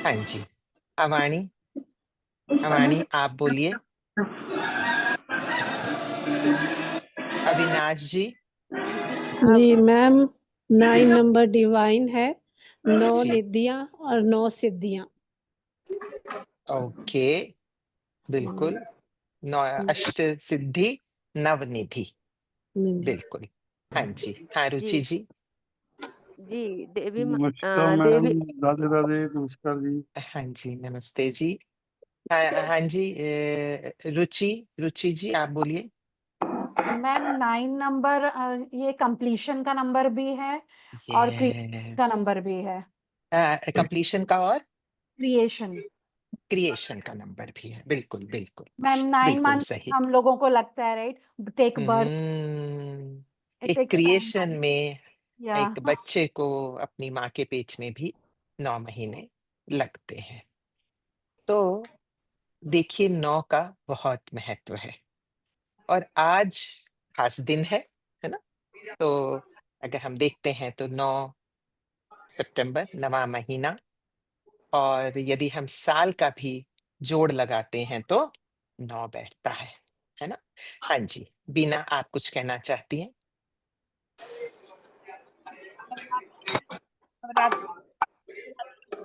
हाँ जी। अवाणी, अवाणी आप बोलिए। अविनाश जी। जी जी मैम, 9 नंबर डिवाइन है, 9 जी। निधियां और 9 सिद्धियां। ओके, बिल्कुल। नौ अष्ट सिद्धि नवनिधि, बिल्कुल। हाँ जी। हाँ रुचि जी जी। जी देवी नमस्कार मैडम, देवी राधे राधे, नमस्कार जी। हाँ जी, नमस्ते जी। हाँ हाँ जी, रुचि, रुचि जी आप बोलिए। मैम 9 नंबर ये कंप्लीशन का नंबर भी है और क्रिएशन का यस। नंबर भी है। कंप्लीशन का और क्रिएशन। क्रिएशन का नंबर भी है, बिल्कुल बिल्कुल। मैम 9 बिल्कुल मंथ्स सही। हम लोगों को लगता है, राइट, टेक बर्थ, इट एक टेक्स टाइम, क्रिएशन में या एक बच्चे को अपनी माँ के पेट में भी 9 महीने लगते हैं। तो देखिए 9 का बहुत महत्व है और आज खास दिन है ना? तो अगर हम देखते हैं तो 9 सितंबर 9वां महीना, और यदि हम साल का भी जोड़ लगाते हैं तो 9 बैठता है ना? हाँ जी, बीना आप कुछ कहना चाहती हैं?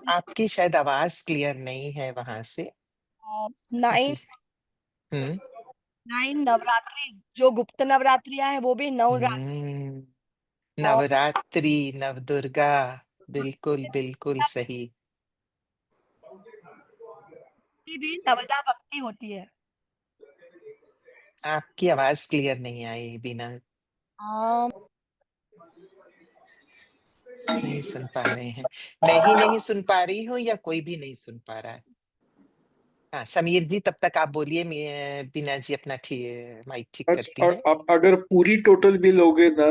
आपकी शायद आवाज़ क्लियर नहीं है वहाँ से। 9 जी। हुँ। 9 नवरात्रि, जो गुप्त नवरात्रियां हैं वो भी 9 रात्रि हुँ। और नवरात्रि, नवदुर्गा, बिल्कुल, बिल्कुल सही। की भी नवदा भक्ति होती है। आपकी आवाज़ क्लियर नहीं आई बीना, अम, नहीं सुन पा रहे हैं। मैं ही नहीं सुन पा रही हूँ या कोई भी नहीं सुन पा रहा है? हाँ, समीर जी तब तक आप बोलिए, मैं बीना जी अपना माइक ठीक करती हैं। अगर पूरी टोटल भी लोगे ना,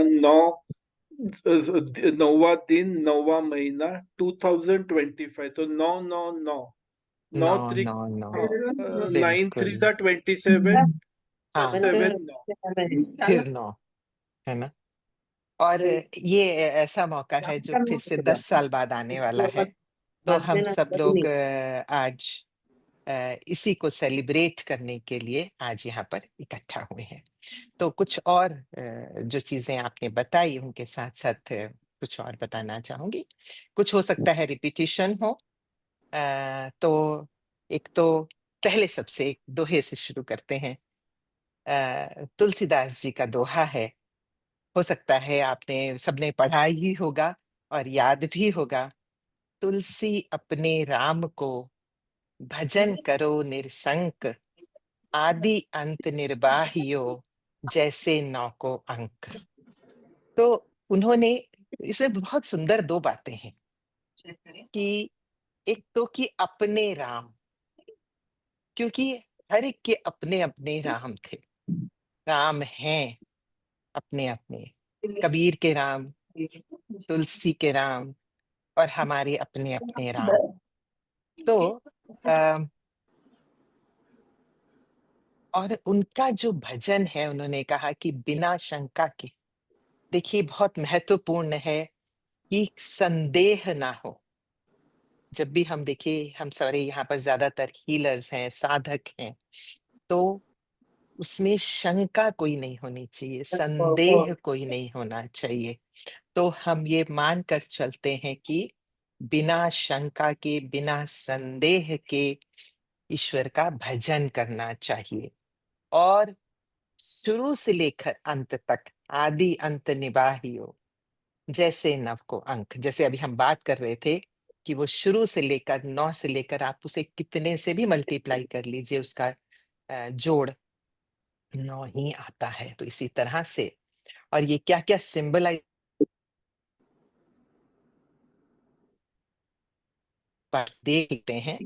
9वां दिन, 9वां महीना, 2025, तो 9 9 9 9 9, त्रिक 9, 9 9 बिल्कुल। 3 27 हाँ, 7 9। फिर 9, है ना? और ये ऐसा मौका है जो फिर से 10 साल बाद आने वाला है। तो हम सब लोग आज इसी को सेलिब्रेट करने के लिए आज यहाँ पर इकट्ठा हुए हैं। तो कुछ और जो चीज़ें आपने बताई उनके साथ-साथ कुछ और बताना चाहूँगी। कुछ हो सकता है रिपिटिशन हो। तो एक तो पहले सबसे एक दोहे से शुरू करते हैं। तुलसीदास जी का दोहा है। हो सकता है आपने सबने पढ़ा ही होगा और याद भी होगा। तुलसी अपने राम को भजन करो निरसंक, आदि अंत निर्बाह्यो जैसे नौ को अंक। तो उन्होंने इसमें बहुत सुंदर 2 बातें हैं कि एक तो कि अपने राम, क्योंकि हर एक के अपने-अपने राम थे। राम हैं अपने-अपने, कबीर के राम, तुलसी के राम और हमारे अपने-अपने राम। तो अ, और उनका जो भजन है उन्होंने कहा कि बिना शंका के, देखिए बहुत महत्वपूर्ण है कि संदेह ना हो। जब भी हम देखिए हम सारे यहाँ पर ज़्यादातर हीलर्स हैं, साधक हैं, तो उसमें शंका कोई नहीं होनी चाहिए, संदेह कोई नहीं होना चाहिए। तो हम ये मानकर चलते हैं कि बिना शंका के, बिना संदेह के ईश्वर का भजन करना चाहिए और शुरू से लेकर अंत तक आदि अंत निबाहियो जैसे नव को अंक। जैसे अभी हम बात कर रहे थे कि वो शुरू से लेकर 9 से लेकर आप उसे कितने से भी मल्टीप्लाई कर लीजिए, उसका जोड़ 9 ही आता है। तो इसी तरह से और ये क्या-क्या सिंबलाइज़ देख लेते हैं।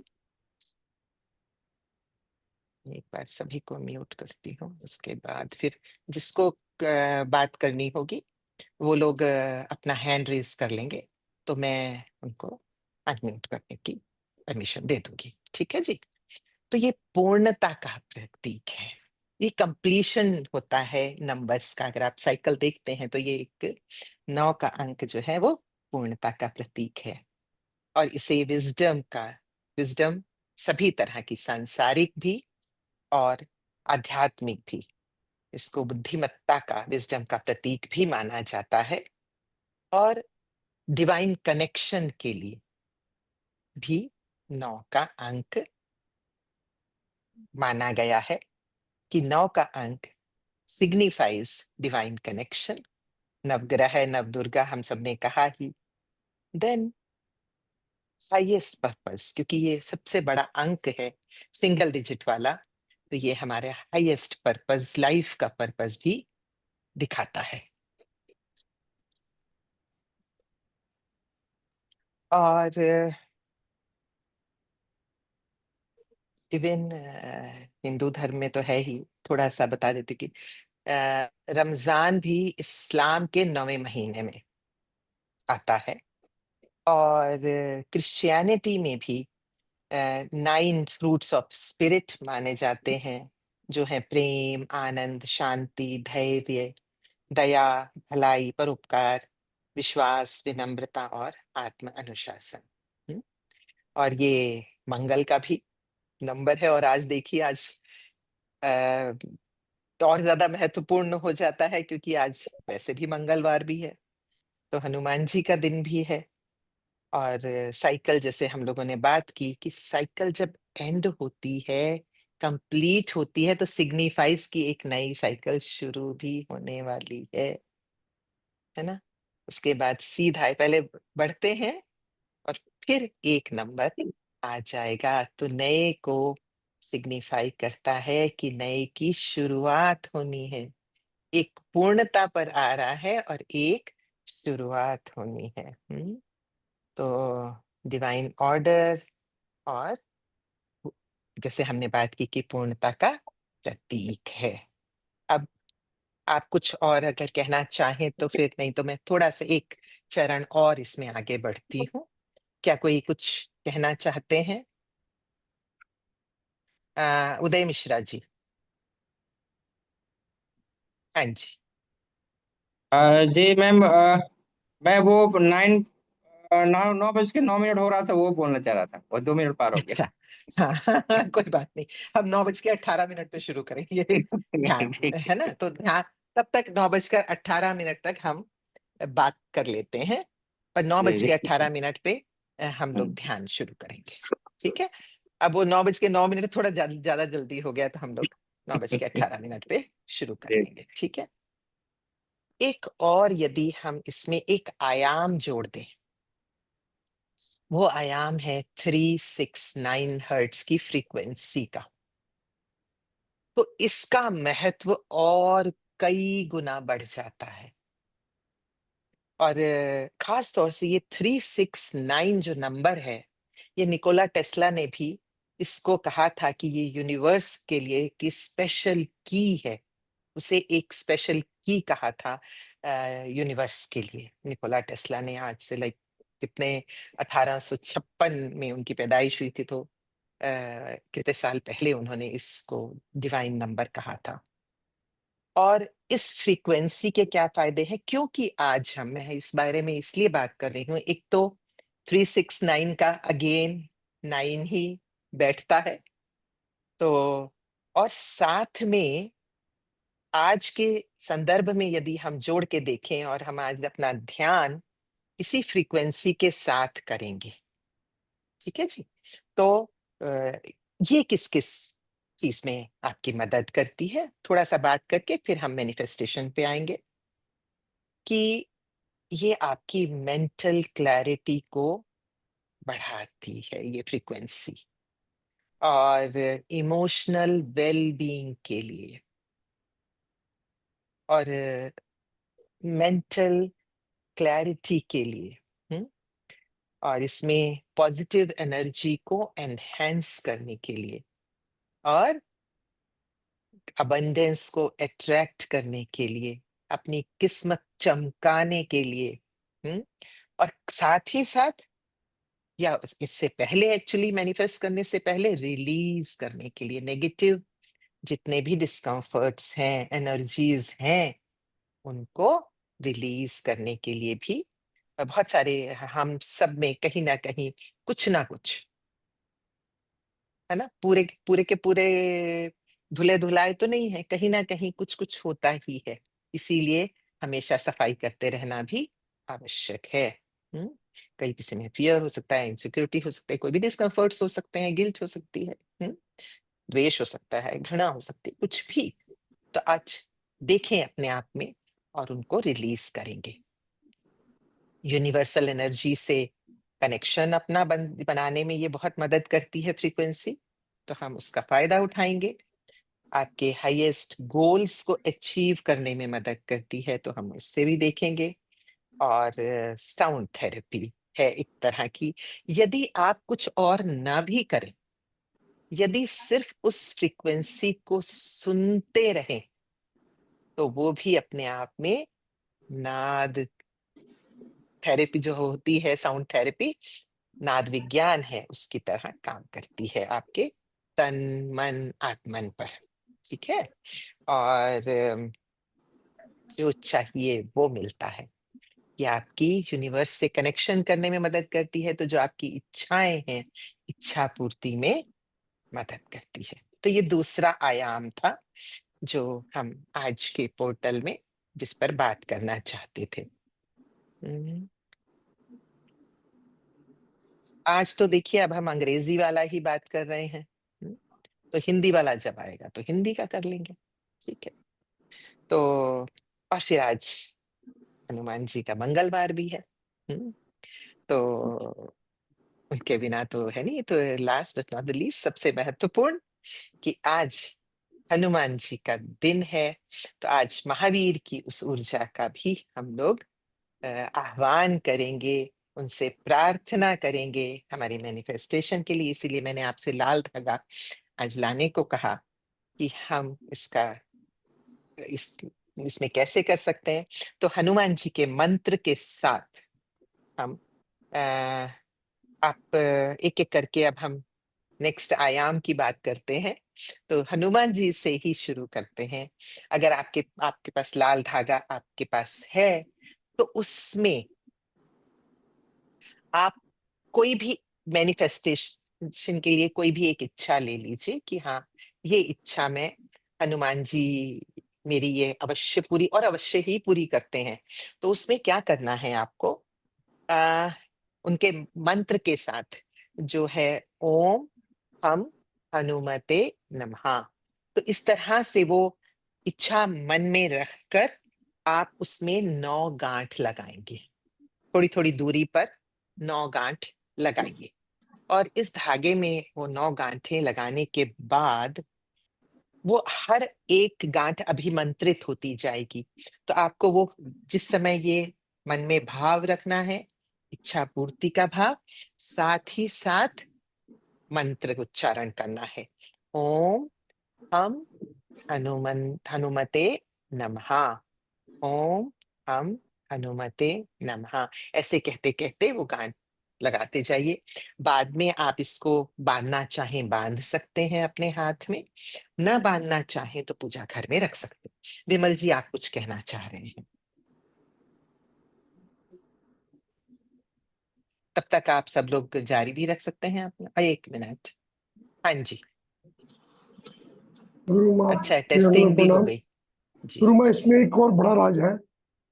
एक बार सभी को म्यूट करती हूँ, उसके बाद फिर जिसको बात करनी होगी वो लोग अपना हैंड रेज़ कर लेंगे, तो मैं उनको अनम्यूट करने की परमिशन दे दूँगी। ठीक है जी? तो ये पूर्णता का प्रतीक है। ये कंप्लीशन होता है नंबर्स का। अगर आप साइकिल देखते हैं तो ये एक 9 का अंक जो है वो पूर्णता का प्रतीक है और इसे विज़डम का विजडम सभी तरह की, सांसारिक भी और आध्यात्मिक भी। इसको बुद्धिमत्ता का, विजडम का प्रतीक भी माना जाता है। और डिवाइन कनेक्शन के लिए भी 9 का अंक माना गया है कि 9 का अंक सिग्निफाइज डिवाइन कनेक्शन। नवग्रह, नवदुर्गा हम सबने कहा ही। देन हाईएस्ट पर्पस, क्योंकि ये सबसे बड़ा अंक है, सिंगल डिजिट वाला, तो ये हमारे हाईएस्ट पर्पस, लाइफ का पर्पस भी दिखाता है। और इवन हिंदू धर्म में तो है ही, थोड़ा सा बता देती कि रमजान भी इस्लाम के 9वें महीने में आता है। और क्रिश्चियनिटी में भी 9 फ्रूट्स ऑफ स्पिरिट माने जाते हैं, जो है प्रेम, आनंद, शांति, धैर्य, दया, भलाई, परोपकार, विश्वास, विनम्रता और आत्म अनुशासन। और ये मंगल का भी नंबर है। और आज देखिए, आज तो और ज्यादा महत्वपूर्ण हो जाता है, क्योंकि आज वैसे भी मंगलवार भी है, तो हनुमान जी का दिन भी है। और साइकिल, जैसे हम लोगों ने बात की कि साइकिल जब एंड होती है, कंप्लीट होती है, तो सिग्निफाइज की एक नई साइकिल शुरू भी होने वाली है ना। उसके बाद सीधा है, पहले बढ़ते हैं और फिर एक नंबर आ जाएगा, तो नए को सिग्निफाई करता है कि नए की शुरुआत होनी है। एक पूर्णता पर आ रहा है और एक शुरुआत होनी है। तो डिवाइन ऑर्डर, और जैसे हमने बात की कि पूर्णता का प्रतीक है। अब आप कुछ और अगर कहना चाहें तो फिर, नहीं तो मैं थोड़ा सा एक चरण और इसमें आगे बढ़ती हूँ। क्या कोई कुछ कहना चाहते हैं? उदय मिश्रा जी। हाँ जी। जी मैम, मैं वो 9:09 हो रहा था, वो बोलना चाह रहा था, वो 2 मिनट पार हो गया। अच्छा, हाँ, कोई बात नहीं, हम 9:18 पे शुरू करेंगे ध्यान, ठीक है ना। तो ध्यान, तब तक 9:18 तक हम बात कर लेते हैं, पर नौ जी बज जी के अट्ठारह मिनट पे हम लोग ध्यान शुरू करेंगे। ठीक है। अब वो 9:09 थोड़ा ज्यादा जल्दी हो गया, तो हम लोग 9:18 पे शुरू कर जी। लेंगे। ठीक है। एक और यदि हम इसमें एक आयाम जोड़ दें, वो आयाम है 369 हर्ट्ज की फ्रीक्वेंसी का, तो इसका महत्व और कई गुना बढ़ जाता है। और खास तौर से ये 369 जो नंबर है, ये निकोला टेस्ला ने भी इसको कहा था कि ये यूनिवर्स के लिए की स्पेशल की है। उसे एक स्पेशल की कहा था यूनिवर्स के लिए। निकोला टेस्ला ने, आज से लाइक कितने, 1856 में उनकी पैदाइश हुई थी, तो कितने साल पहले उन्होंने इसको डिवाइन नंबर कहा था। और इस फ्रीक्वेंसी के क्या फायदे हैं, क्योंकि आज मैं इस बारे में इसलिए बात कर रही हूँ। एक तो 369 का अगेन 9 ही बैठता है, तो और साथ में आज के संदर्भ में यदि हम जोड़ के देखें, और हम आज अपना ध्यान इसी फ्रीक्वेंसी के साथ करेंगे। ठीक है जी। तो ये किस किस चीज में आपकी मदद करती है, थोड़ा सा बात करके फिर हम मैनिफेस्टेशन पे आएंगे। कि ये आपकी मेंटल क्लैरिटी को बढ़ाती है, ये फ्रीक्वेंसी, और इमोशनल वेल बीइंग के लिए, और मेंटल क्लैरिटी के लिए। हम्म? और इसमें पॉजिटिव एनर्जी को एनहेंस करने के लिए, और अबंडेंस को अट्रैक्ट करने के लिए, अपनी किस्मत चमकाने के लिए। और साथ ही साथ, या इससे पहले, एक्चुअली मैनिफेस्ट करने से पहले रिलीज करने के लिए, नेगेटिव जितने भी डिस्कम्फर्ट्स हैं, एनर्जीज हैं, उनको रिलीज करने के लिए भी बहुत सारे, हम सब में कहीं ना कहीं कुछ ना कुछ है ना, पूरे पूरे के पूरे धुले धुलाए तो नहीं है, कहीं ना कहीं कुछ कुछ होता ही है। इसीलिए हमेशा सफाई करते रहना भी आवश्यक है। कहीं किसी में फियर हो सकता है, इनसिक्योरिटी हो सकता है, कोई भी डिस्कम्फर्ट्स हो सकते हैं, गिल्ट हो सकती है, द्वेष हो सकता है, घृणा हो सकती है, कुछ भी। तो आज देखें अपने आप में और उनको रिलीज करेंगे। यूनिवर्सल एनर्जी से कनेक्शन अपना बनाने में ये बहुत मदद करती है फ्रीक्वेंसी, तो हम उसका फायदा उठाएंगे। आपके हाईएस्ट गोल्स को अचीव करने में मदद करती है, तो हम उससे भी देखेंगे। और साउंड थेरेपी है एक तरह की, यदि आप कुछ और ना भी करें, यदि सिर्फ उस फ्रीक्वेंसी को सुनते रहें, तो वो भी अपने आप में नाद थेरेपी जो होती है, साउंड थेरेपी नाद विज्ञान है, उसकी तरह काम करती है आपके तन मन आत्मन पर। ठीक है, और जो चाहिए वो मिलता है। ये आपकी यूनिवर्स से कनेक्शन करने में मदद करती है, तो जो आपकी इच्छाएं हैं, इच्छा पूर्ति में मदद करती है। तो ये दूसरा आयाम था जो हम आज के पोर्टल में जिस पर बात करना चाहते थे। आज तो देखिए, अब हम अंग्रेजी वाला ही बात कर रहे हैं, तो हिंदी वाला जब आएगा तो हिंदी का कर लेंगे। ठीक है, तो और फिर आज हनुमान जी का मंगलवार भी है, तो उनके बिना तो है नहीं। तो last but not the least, सबसे महत्वपूर्ण कि आज हनुमान जी का दिन है, तो आज महावीर की उस ऊर्जा का भी हम लोग आह्वान करेंगे, उनसे प्रार्थना करेंगे हमारी मैनिफेस्टेशन के लिए। इसीलिए मैंने आपसे लाल धागा आज लाने को कहा कि हम इसमें कैसे कर सकते हैं। तो हनुमान जी के मंत्र के साथ हम आप एक एक करके अब हम नेक्स्ट आयाम की बात करते हैं। तो हनुमान जी से ही शुरू करते हैं। अगर आपके पास लाल धागा आपके पास है, तो उसमें आप कोई भी मैनिफेस्टेशन के लिए कोई भी एक इच्छा ले लीजिए कि हाँ, ये इच्छा मैं हनुमान जी मेरी ये अवश्य पूरी और अवश्य ही पूरी करते हैं। तो उसमें क्या करना है आपको, उनके मंत्र के साथ जो है ओम हम हनुमते नमः, तो इस तरह से वो इच्छा मन में रखकर आप उसमें 9 गांठ लगाएंगे, थोड़ी थोड़ी दूरी पर 9 गांठ लगाइए। और इस धागे में वो 9 गांठें लगाने के बाद वो हर एक गांठ अभिमंत्रित होती जाएगी। तो आपको वो जिस समय ये मन में भाव रखना है, इच्छा पूर्ति का भाव, साथ ही साथ मंत्र उच्चारण करना है। ओम हम हनुमते नमः, ओम हम हनुमते नमः, ऐसे कहते कहते वो गान लगाते जाइए। बाद में आप इसको बांधना चाहें बांध सकते हैं अपने हाथ में, ना बांधना चाहें तो पूजा घर में रख सकते हैं। विमल जी, आप कुछ कहना चाह रहे हैं? तब तक आप सब लोग जारी भी रख सकते हैं अपना। 1 मिनट। हाँ जी, गुरु माँ अच्छा है, मेरा टेस्टिंग भी हो प्रणाम। गई जी। गुरु माँ, इसमें एक और बड़ा राज है।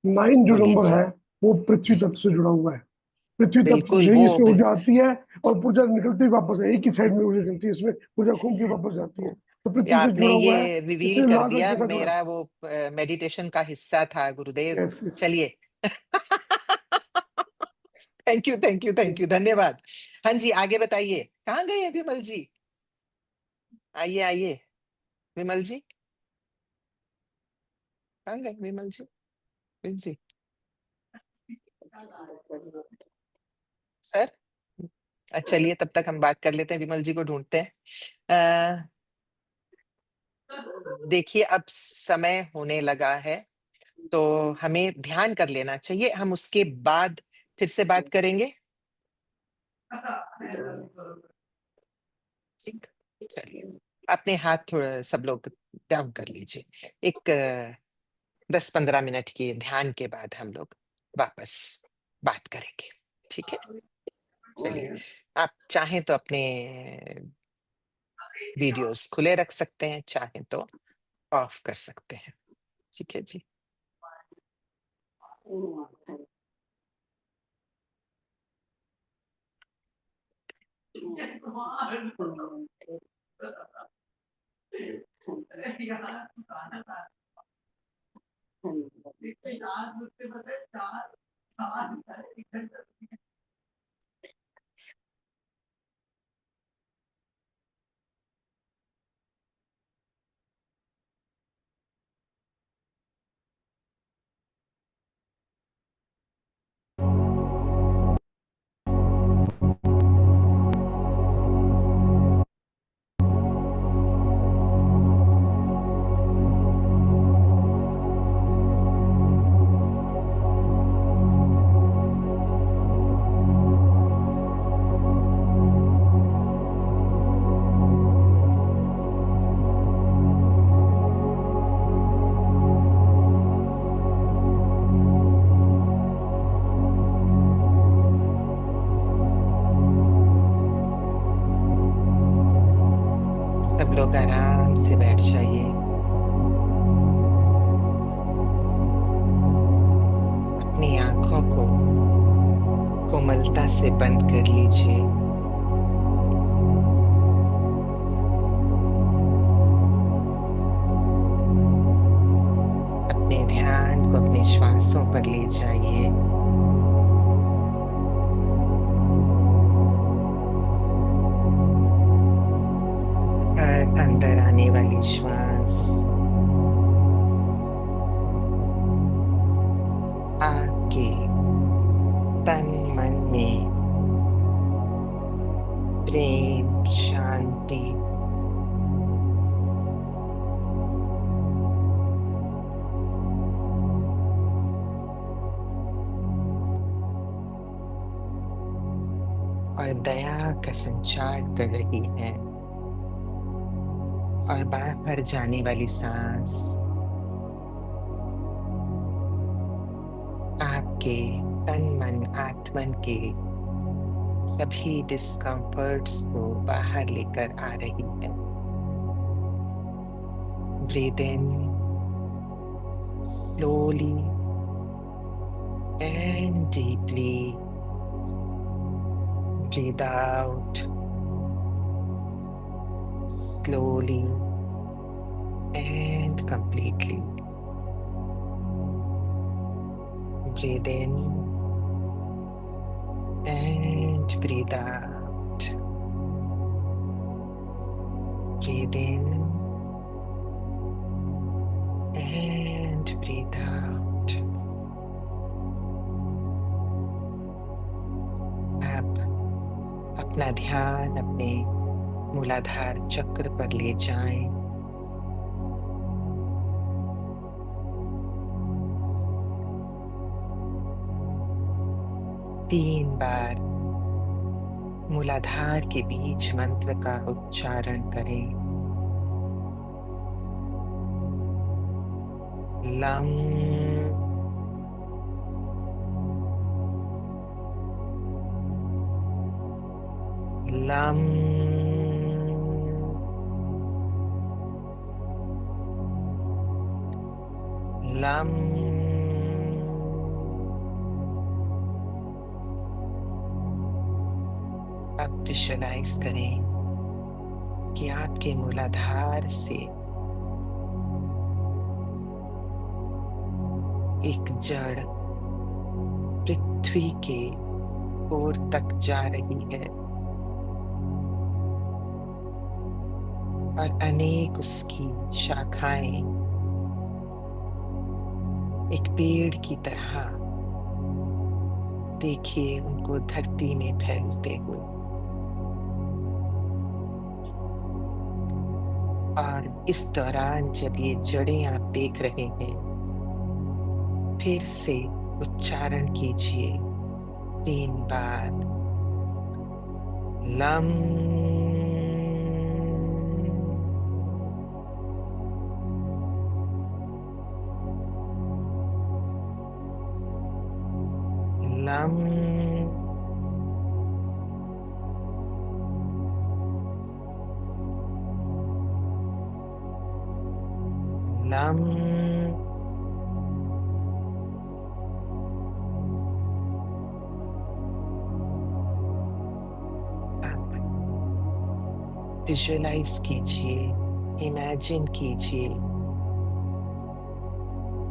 9 जो बोलिए नंबर जी। है वो पृथ्वी जी तत्व से जुड़ा हुआ है। पृथ्वी तत्व बिल्कुल, से ही वो इसमें ऊर्जा आती है और ऊर्जा निकलती ही वापस है, एक ही साइड में ऊर्जा निकलती है, इसमें ऊर्जा घूम के वापस जाती है, तो ये पृथ्वी से आपने जुड़ा हुआ है, ये रिवील इसलिए कर लाल रंग दिया, के साथ जुड़ा है। मेरा वो मेडिटेशन का हिस्सा था गुरुदेव। Yes yes. चलिए thank you thank you thank you, धन्यवाद। हाँ जी, आगे बताइए, कहाँ गए हैं विमल जी? आइए आइए विमल जी, कहाँ गए विमल जी? विमल जी सर, चलिए तब तक हम बात कर लेते हैं, विमल जी को ढूंढते हैं। देखिए, अब समय होने लगा है, तो हमें ध्यान कर लेना चाहिए, हम उसके बाद फिर से बात करेंगे। ठीक, चलिए अपने हाथ थोड़ा सब लोग डाउन कर लीजिए। एक 10-15 मिनट के ध्यान के बाद हम लोग वापस बात करेंगे। ठीक है, चलिए आप चाहें तो अपने वीडियोस खुले रख सकते हैं, चाहे तो ऑफ कर सकते हैं। ठीक है जी। सब लोग आराम से बैठ जाइए। अपनी आंखों को कोमलता से बंद कर लीजिए। अपने ध्यान को अपने श्वासों पर ले जाइए। हर अंदर आने वाली श्वास आपके तन मन में प्रेम, शांति, और दया का संचार कर रही है। और बाहर जाने वाली सांस आपके तन मन आत्मन के सभी डिस्कम्फर्ट्स को बाहर लेकर आ रही है। Breathe in slowly and deeply. Breathe out slowly and completely. Breathe in and breathe out. Breathe in and breathe out. अब अपना ध्यान अपने मूलाधार चक्र पर ले जाएं। तीन बार मूलाधार के बीच मंत्र का उच्चारण करें। लं लं लं। अब विजुअलाइज करें कि आपके मूलाधार से एक जड़ पृथ्वी के ओर तक जा रही है और अनेक उसकी शाखाएं एक पेड़ की तरह देखिए उनको धरती में फैलते हुए। और इस दौरान जब ये जड़ें आप देख रहे हैं, फिर से उच्चारण कीजिए 3 बार। लम लम लम विजुअलाइज कीजिए, इमेजिन कीजिए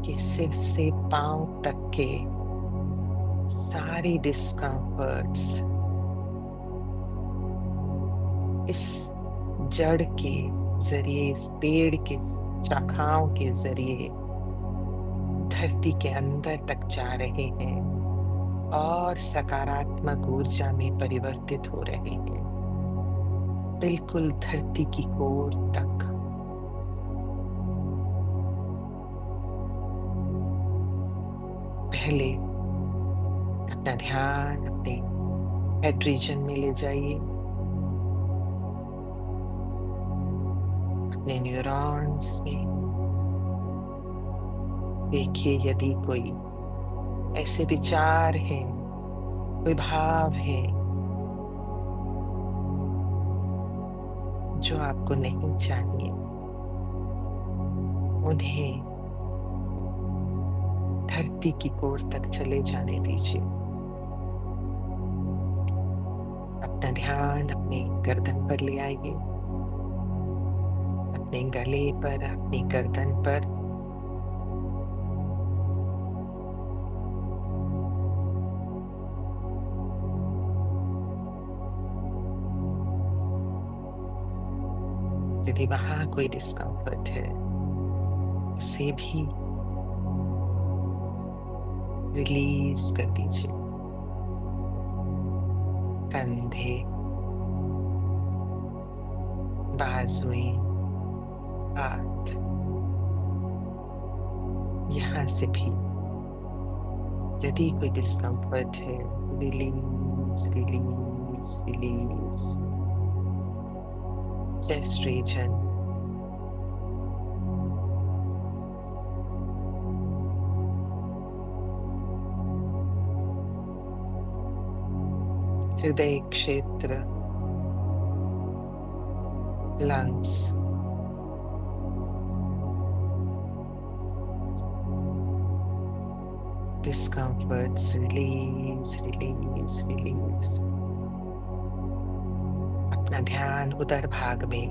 कि सिर से पांव तक के सारी डिस्कम्फर्ट्स इस जड़ के जरिए, इस पेड़ के शाखाओं के जरिए धरती के अंदर तक जा रहे हैं और सकारात्मक ऊर्जा में परिवर्तित हो रहे हैं, बिल्कुल धरती की कोर तक। पहले अपना ध्यान अपने हेड रीजन में ले जाइए, अपने न्यूरॉन्स में देखिए यदि कोई ऐसे विचार हैं, कोई भाव हैं जो आपको नहीं चाहिए, उन्हें धरती की कोर तक चले जाने दीजिए। अपना ध्यान अपनी गर्दन पर ले आइए, अपने गले पर, अपनी गर्दन पर। यदि वहां कोई डिस्कम्फर्ट है उसे भी रिलीज कर दीजिए। कंधे, बाजुएं, हाथ, यहाँ से भी यदि कोई डिस्कम्फर्ट है release release release. Chest region, हृदय क्षेत्र, lungs, discomforts, release release release। अपना ध्यान उदर भाग में,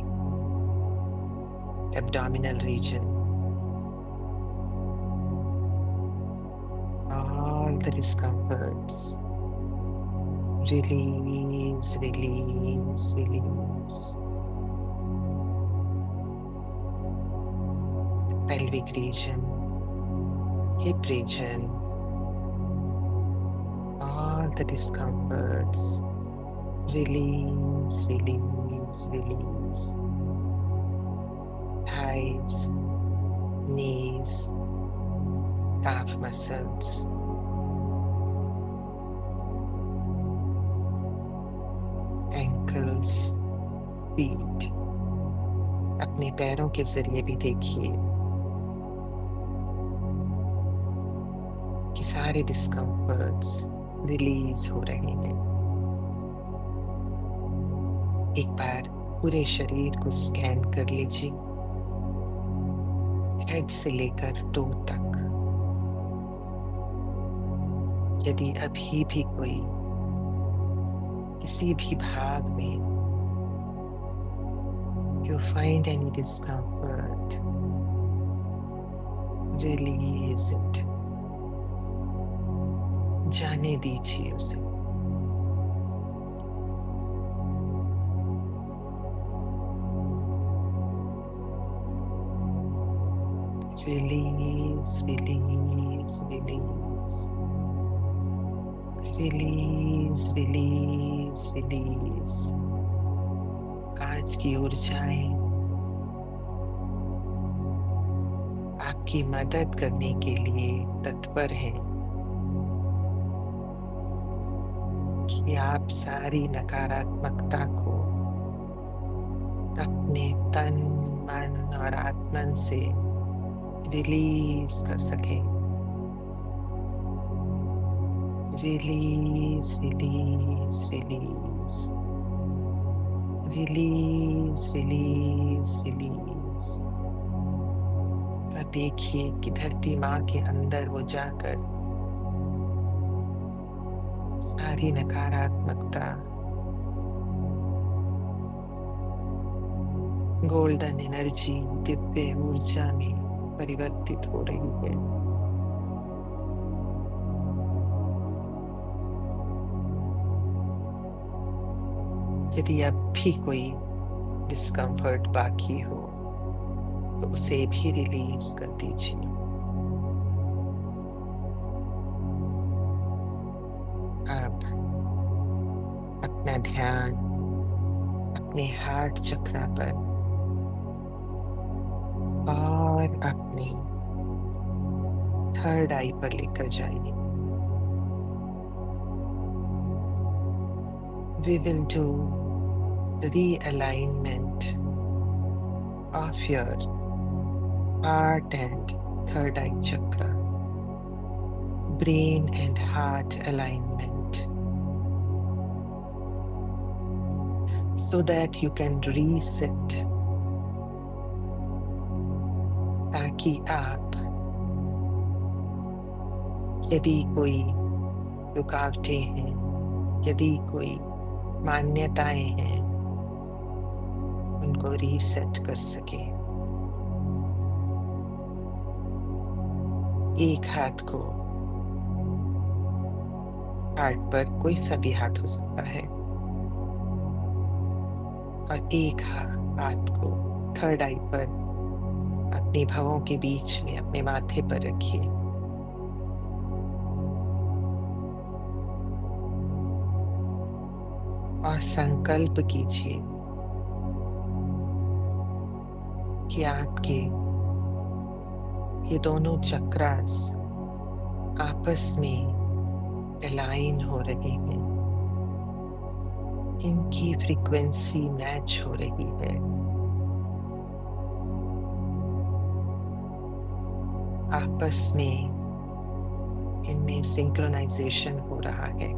abdominal region, all the discomforts, release release release। pelvic region, hip region, all the discomforts, release release release। thighs, knees, calf muscles, ankles, feet। अपने पैरों के जरिए भी देखिए कि सारे डिस्कम्फर्ट्स रिलीज हो रहे हैं। एक बार पूरे शरीर को स्कैन कर लीजिए, हेड से लेकर टो तक। यदि अभी भी कोई किसी भी भाग में you find any discomfort, release it, जाने दीजिए उसे। Release, release, release, release, release, release। आज की ऊर्जाएं आपकी मदद करने के लिए तत्पर हैं कि आप सारी नकारात्मकता को अपने तन, मन और आत्मन से रिलीज कर सकें। Release release release, release release release. और देखिए कि धरती माँ के अंदर वो जाकर सारी नकारात्मकता गोल्डन एनर्जी दिव्य ऊर्जा में परिवर्तित हो रही है। यदि अब भी कोई डिस्कम्फर्ट बाकी हो तो उसे भी रिलीज कर दीजिए। अब अपना ध्यान अपने हार्ट चक्र पर और अपनी थर्ड आई पर लेकर जाइए। We will do realignment of your heart and third eye chakra, brain and heart alignment, so that you can reset, ताकि आप यदि कोई रुकावटें हैं, यदि कोई मान्यताएं हैं, उनको रीसेट कर सके। एक हाथ को हार्ट पर, कोई सा भी हाथ हो सकता है, और एक हाथ को थर्ड आई पर अपनी भवों के बीच में अपने माथे पर रखिए। और संकल्प कीजिए कि आपके ये दोनों चक्रास आपस में अलाइन हो रहे हैं, इनकी फ्रीक्वेंसी मैच हो रही है। आपस में इनमें सिंक्रोनाइजेशन हो रहा है।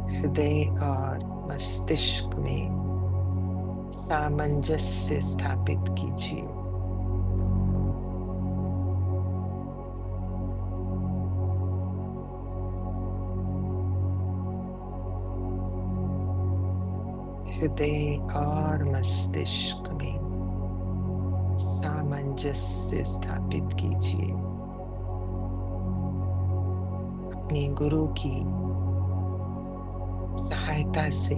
हृदय और मस्तिष्क में सामंजस्य स्थापित कीजिए। हृदय और मस्तिष्क में सामंजस्य स्थापित कीजिए। अपने गुरु की सहायता से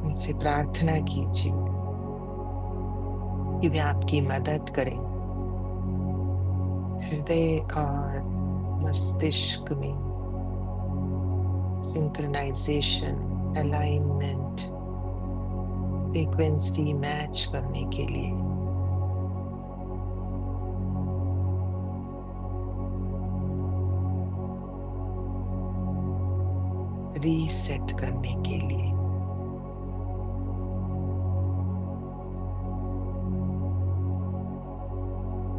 उनसे प्रार्थना कीजिए कि वे आपकी मदद करें हृदय और मस्तिष्क में सिंक्रोनाइजेशन, अलाइनमेंट, फ्रीक्वेंसी मैच करने के लिए। रीसेट करने के लिए।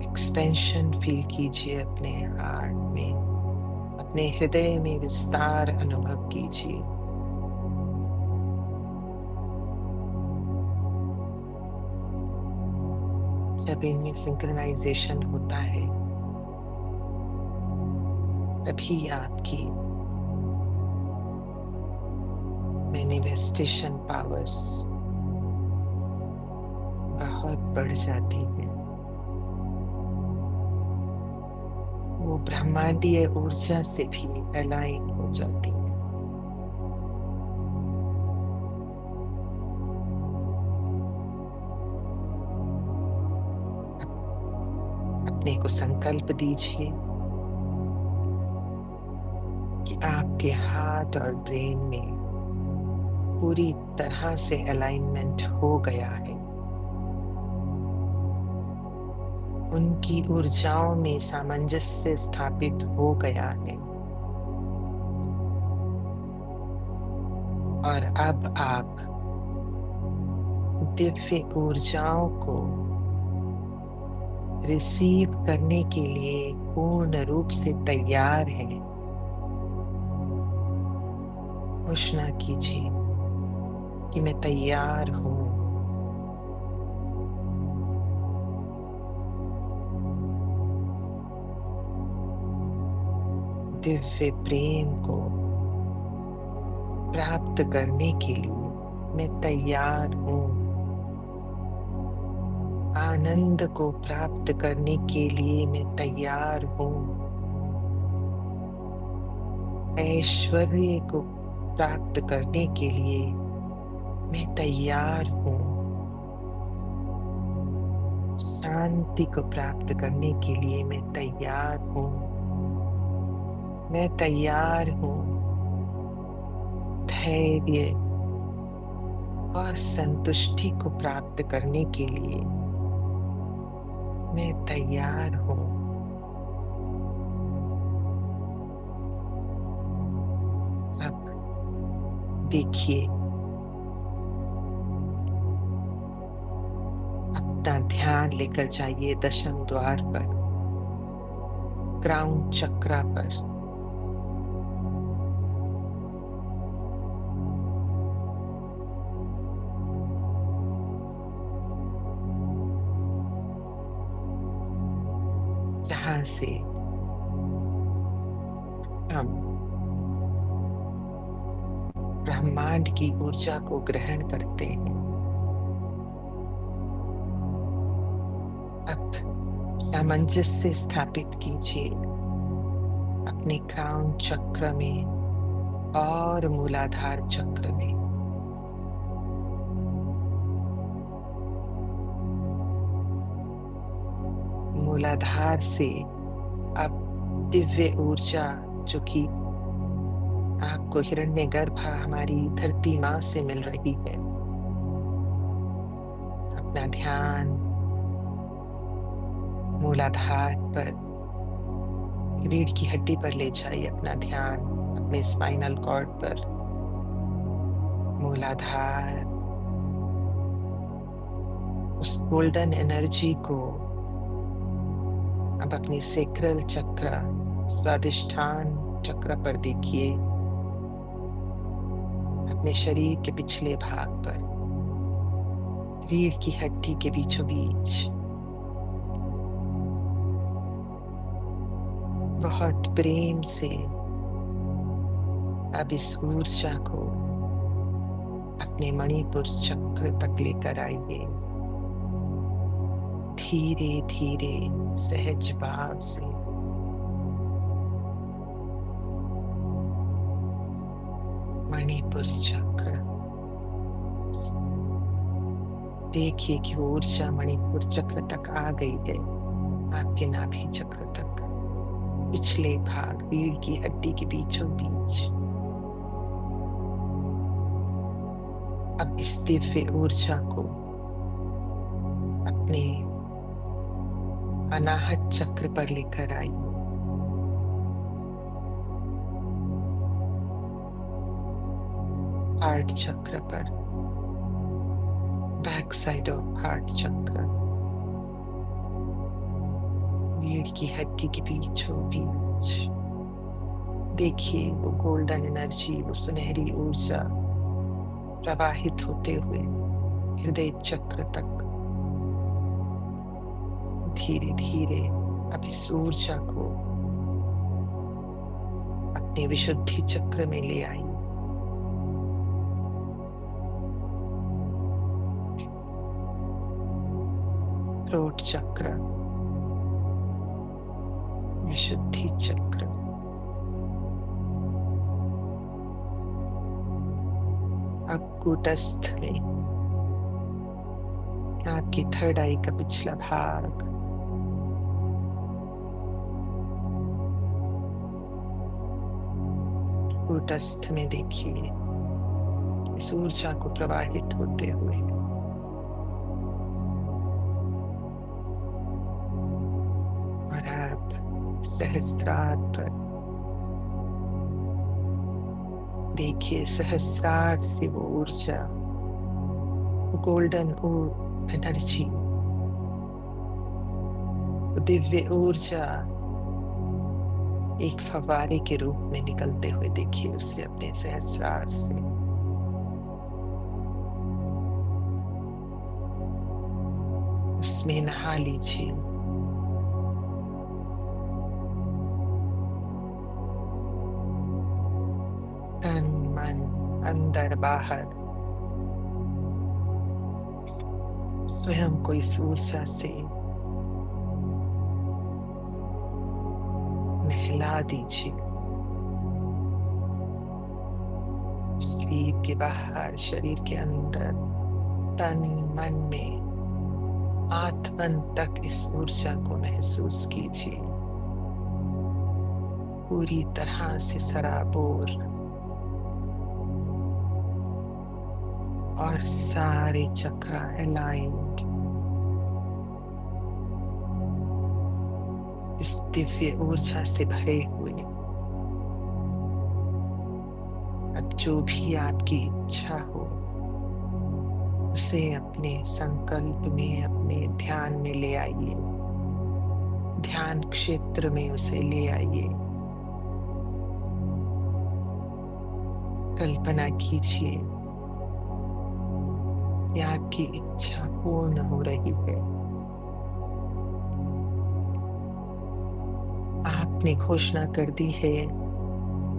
एक्सपेंशन फील कीजिए अपने हार्ट में, अपने हृदय में विस्तार अनुभव कीजिए। जब इनमें सिंक्रोनाइजेशन होता है तभी आपकी मैनिफेस्टेशन पावर्स बहुत बढ़ जाती है। वो ब्रह्मांडीय ऊर्जा से भी अलाइन हो जाती है। अपने को संकल्प दीजिए कि आपके हार्ट और ब्रेन में पूरी तरह से अलाइनमेंट हो गया है। उनकी ऊर्जाओं में सामंजस्य स्थापित हो गया है। और अब आप दिव्य ऊर्जाओं को रिसीव करने के लिए पूर्ण रूप से तैयार हैं। घोषणा कीजिए कि मैं तैयार हूं। दिव्य प्रेम को प्राप्त करने के लिए मैं तैयार हूं। आनंद को प्राप्त करने के लिए मैं तैयार हूं। ऐश्वर्य को प्राप्त करने के लिए मैं तैयार हूं। शांति को प्राप्त करने के लिए मैं तैयार हूं। मैं तैयार हूं। धैर्य और संतुष्टि को प्राप्त करने के लिए मैं तैयार हूं। अब देखिए, अपना ध्यान लेकर जाइए दशम द्वार पर, क्राउन चक्रा पर। जहां से हम ब्रह्मांड की ऊर्जा को ग्रहण करते हैं। अब सामंजस्य स्थापित कीजिए अपने क्राउन चक्र में और मूलाधार चक्र में। मूलाधार से अब दिव्य ऊर्जा, जो कि आपको हिरण्यगर्भ हमारी धरती माँ से मिल रही है, अपना ध्यान मूलाधार पर, रीढ़ की हड्डी पर ले जाइए। अपना ध्यान अपने स्पाइनल कॉर्ड पर। मूलाधार, उस गोल्डन एनर्जी को अब अपने सेक्रल चक्र, स्वादिष्ठान चक्र पर देखिए। अपने शरीर के पिछले भाग पर, रीढ़ की हड्डी के बीचों बीच बहुत प्रेम से अब इस ऊर्जा को अपने मणिपुर चक्र तक लेकर आइए। धीरे धीरे सहज भाव से मणिपुर चक्र, देखिए कि ऊर्जा मणिपुर चक्र तक आ गई है। आपके नाभि चक्र तक, पिछले भाग रीढ़ की हड्डी के बीचों बीच। अब इस दिव्य ऊर्जा को अपने अनाहत चक्र पर लेकर आइए। हार्ट चक्र पर, बैक साइड ऑफ हार्ट चक्र, रीढ़ की हड्डी के बीचों बीच। देखिए वो गोल्डन एनर्जी, वो सुनहरी ऊर्जा प्रवाहित होते हुए हृदय चक्र तक। धीरे धीरे अब इस ऊर्जा को अपने विशुद्धि चक्र में ले आइए। थ्रोट चक्र, विशुद्धि चक्र, अब कूटस्थ में आपकी थर्ड आई का पिछला भाग, कूटस्थ में देखिए इस ऊर्जा को प्रवाहित होते हुए। और आप सहस्त्रार पर देखिए, सहस्रार से वो ऊर्जा, गोल्डन एनर्जी, दिव्य ऊर्जा एक फव्वारे के रूप में निकलते हुए देखिए उसे अपने सहस्रार से। उसमें नहा लीजिए। तन मन अंदर बाहर स्वयं को इस ऊर्जा से नहला दीजिए। शरीर के बाहर, शरीर के अंदर, तन मन में, आत्मन तक इस ऊर्जा को महसूस कीजिए। पूरी तरह से सराबोर और सारे चक्र अलाइंड इस दिव्य ऊर्जा से भरे हुए। अब जो भी आपकी इच्छा हो उसे अपने संकल्प में, अपने ध्यान में ले आइए। ध्यान क्षेत्र में उसे ले आइए। कल्पना कीजिए कि आपकी इच्छा पूर्ण हो रही है। आपने घोषणा कर दी है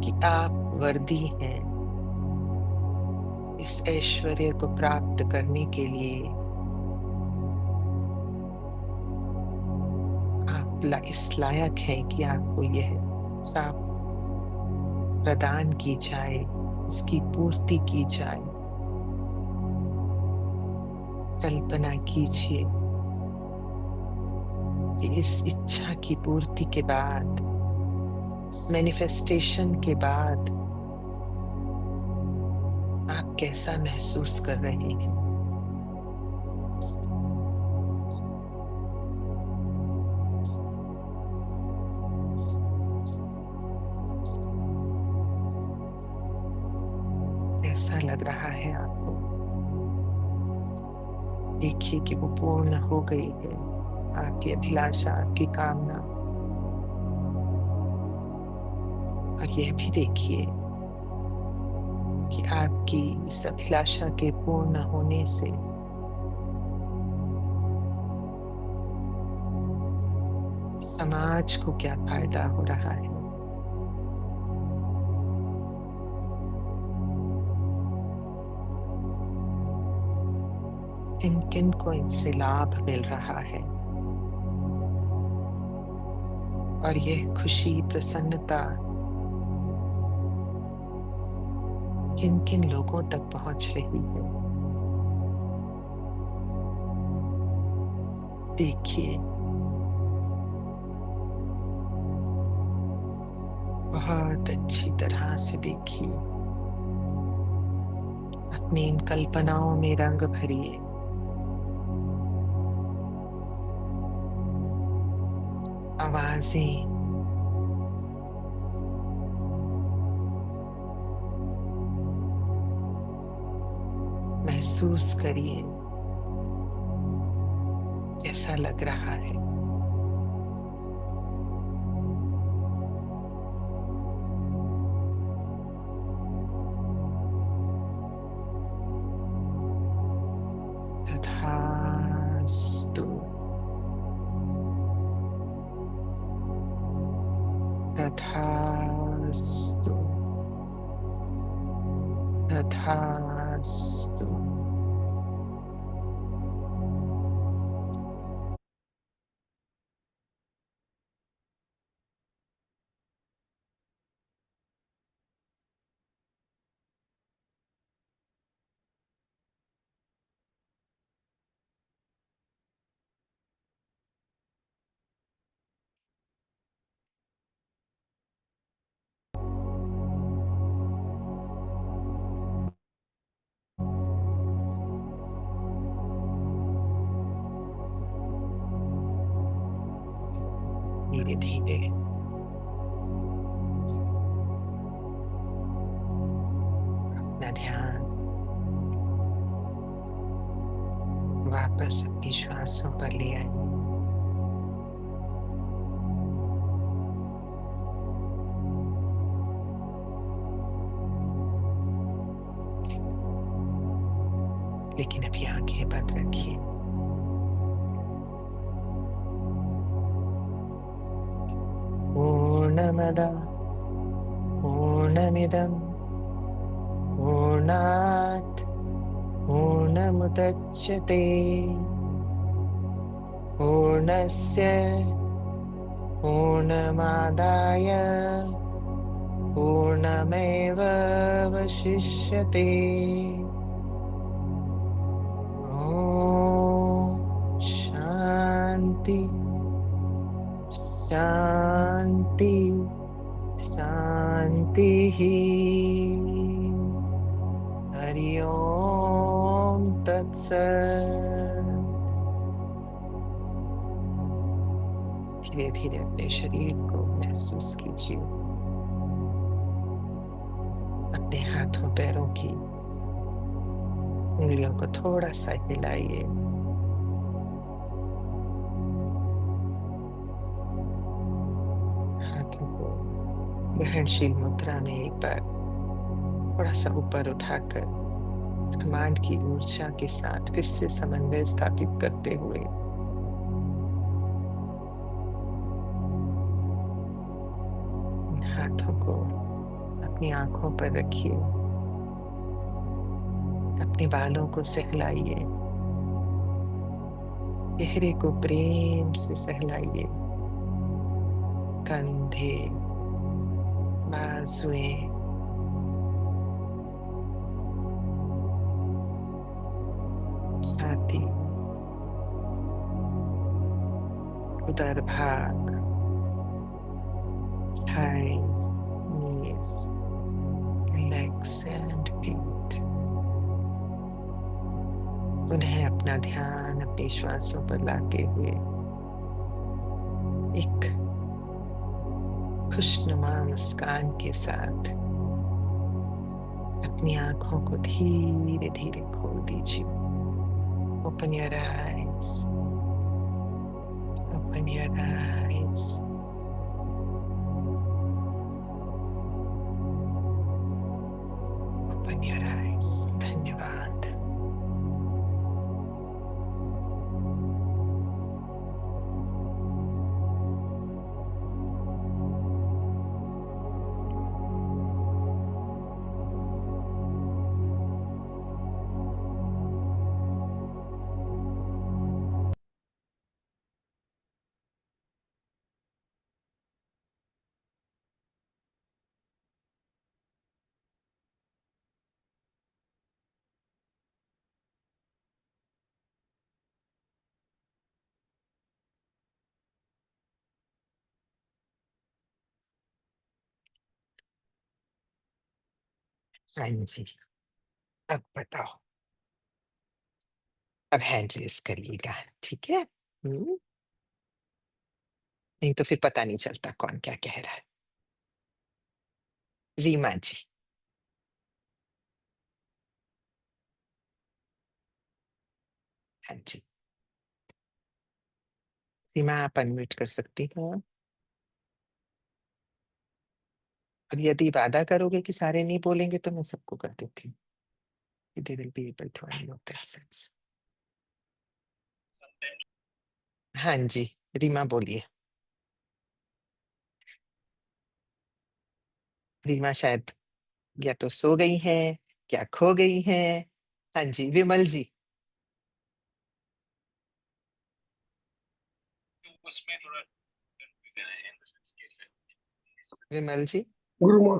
कि आप वर्दी हैं इस ऐश्वर्य को प्राप्त करने के लिए। आप इस लायक हैं कि आपको यह इच्छा प्रदान की जाए, इसकी पूर्ति की जाए। कल्पना कीजिए कि इस इच्छा की पूर्ति के बाद, इस मैनिफेस्टेशन के बाद आप कैसा महसूस कर रहे हैं। कैसा लग रहा है आपको? देखिए कि वो पूर्ण हो गई है आपकी अभिलाषा, आपकी कामना। और यह भी देखिए कि आपकी इस अभिलाषा के पूर्ण होने से समाज को क्या फायदा हो रहा है। किन किन को इनसे लाभ मिल रहा है और यह खुशी, प्रसन्नता किन किन लोगों तक पहुंच रही है। देखिए, बहुत अच्छी तरह से देखिए। अपनी इन कल्पनाओं में रंग भरिए। आवाजें, महसूस करिए कैसा लग रहा है। तथास्तु, तथास्तु, तथास्तु। धीरे धीरे अपना ध्यान वापस अपनी श्वासों पर ले आइए। लेकिन अभी आंखें बंद रखिए। पूर्णमद पूर्णमिदं पूर्णात् पूर्णमुदच्यते पूर्णस्य पूर्णमादाय पूर्णमेवावशिष्यते। ॐ शान्ति शान्ति शान्तिः। हरि ओम तत्सत्। धीरे धीरे अपने शरीर को महसूस कीजिए, अपने हाथों पैरों की उंगलियों को थोड़ा सा हिलाइए। हाथों को ग्रहणशील मुद्रा में एक बार थोड़ा सा ऊपर उठाकर ब्रह्मांड की ऊर्जा के साथ फिर से समन्वय स्थापित करते हुए हाथों को अपनी आंखों पर रखिए, अपने बालों को सहलाइए, चेहरे को प्रेम से सहलाइए, कंधे, बाजुएं, छाती, उदर भाग, thighs, knees, legs and feet। उन्हें अपना ध्यान अपने श्वासों पर लाते हुए एक खुशनुमा मुस्कान के साथ अपनी आंखों को धीरे धीरे खोल दीजिए। Open your eyes, open your eyes। Open your eyes। धन्यवाद। हाँ जी, अब बताओ, अब हैंड रेस करिएगा, ठीक है? नहीं तो फिर पता नहीं चलता कौन क्या कह रहा है। रीमा जी। हाँ जी, रीमा आप अनम्यूट कर सकती हो। और यदि वादा करोगे कि सारे नहीं बोलेंगे तो मैं सबको कर देती हूँ। They will be able to unmute themselves। हाँ जी, रीमा बोलिए। रीमा शायद या तो सो गई हैं या खो गई हैं। हाँ जी, विमल जी। विमल जी। गुरु माँ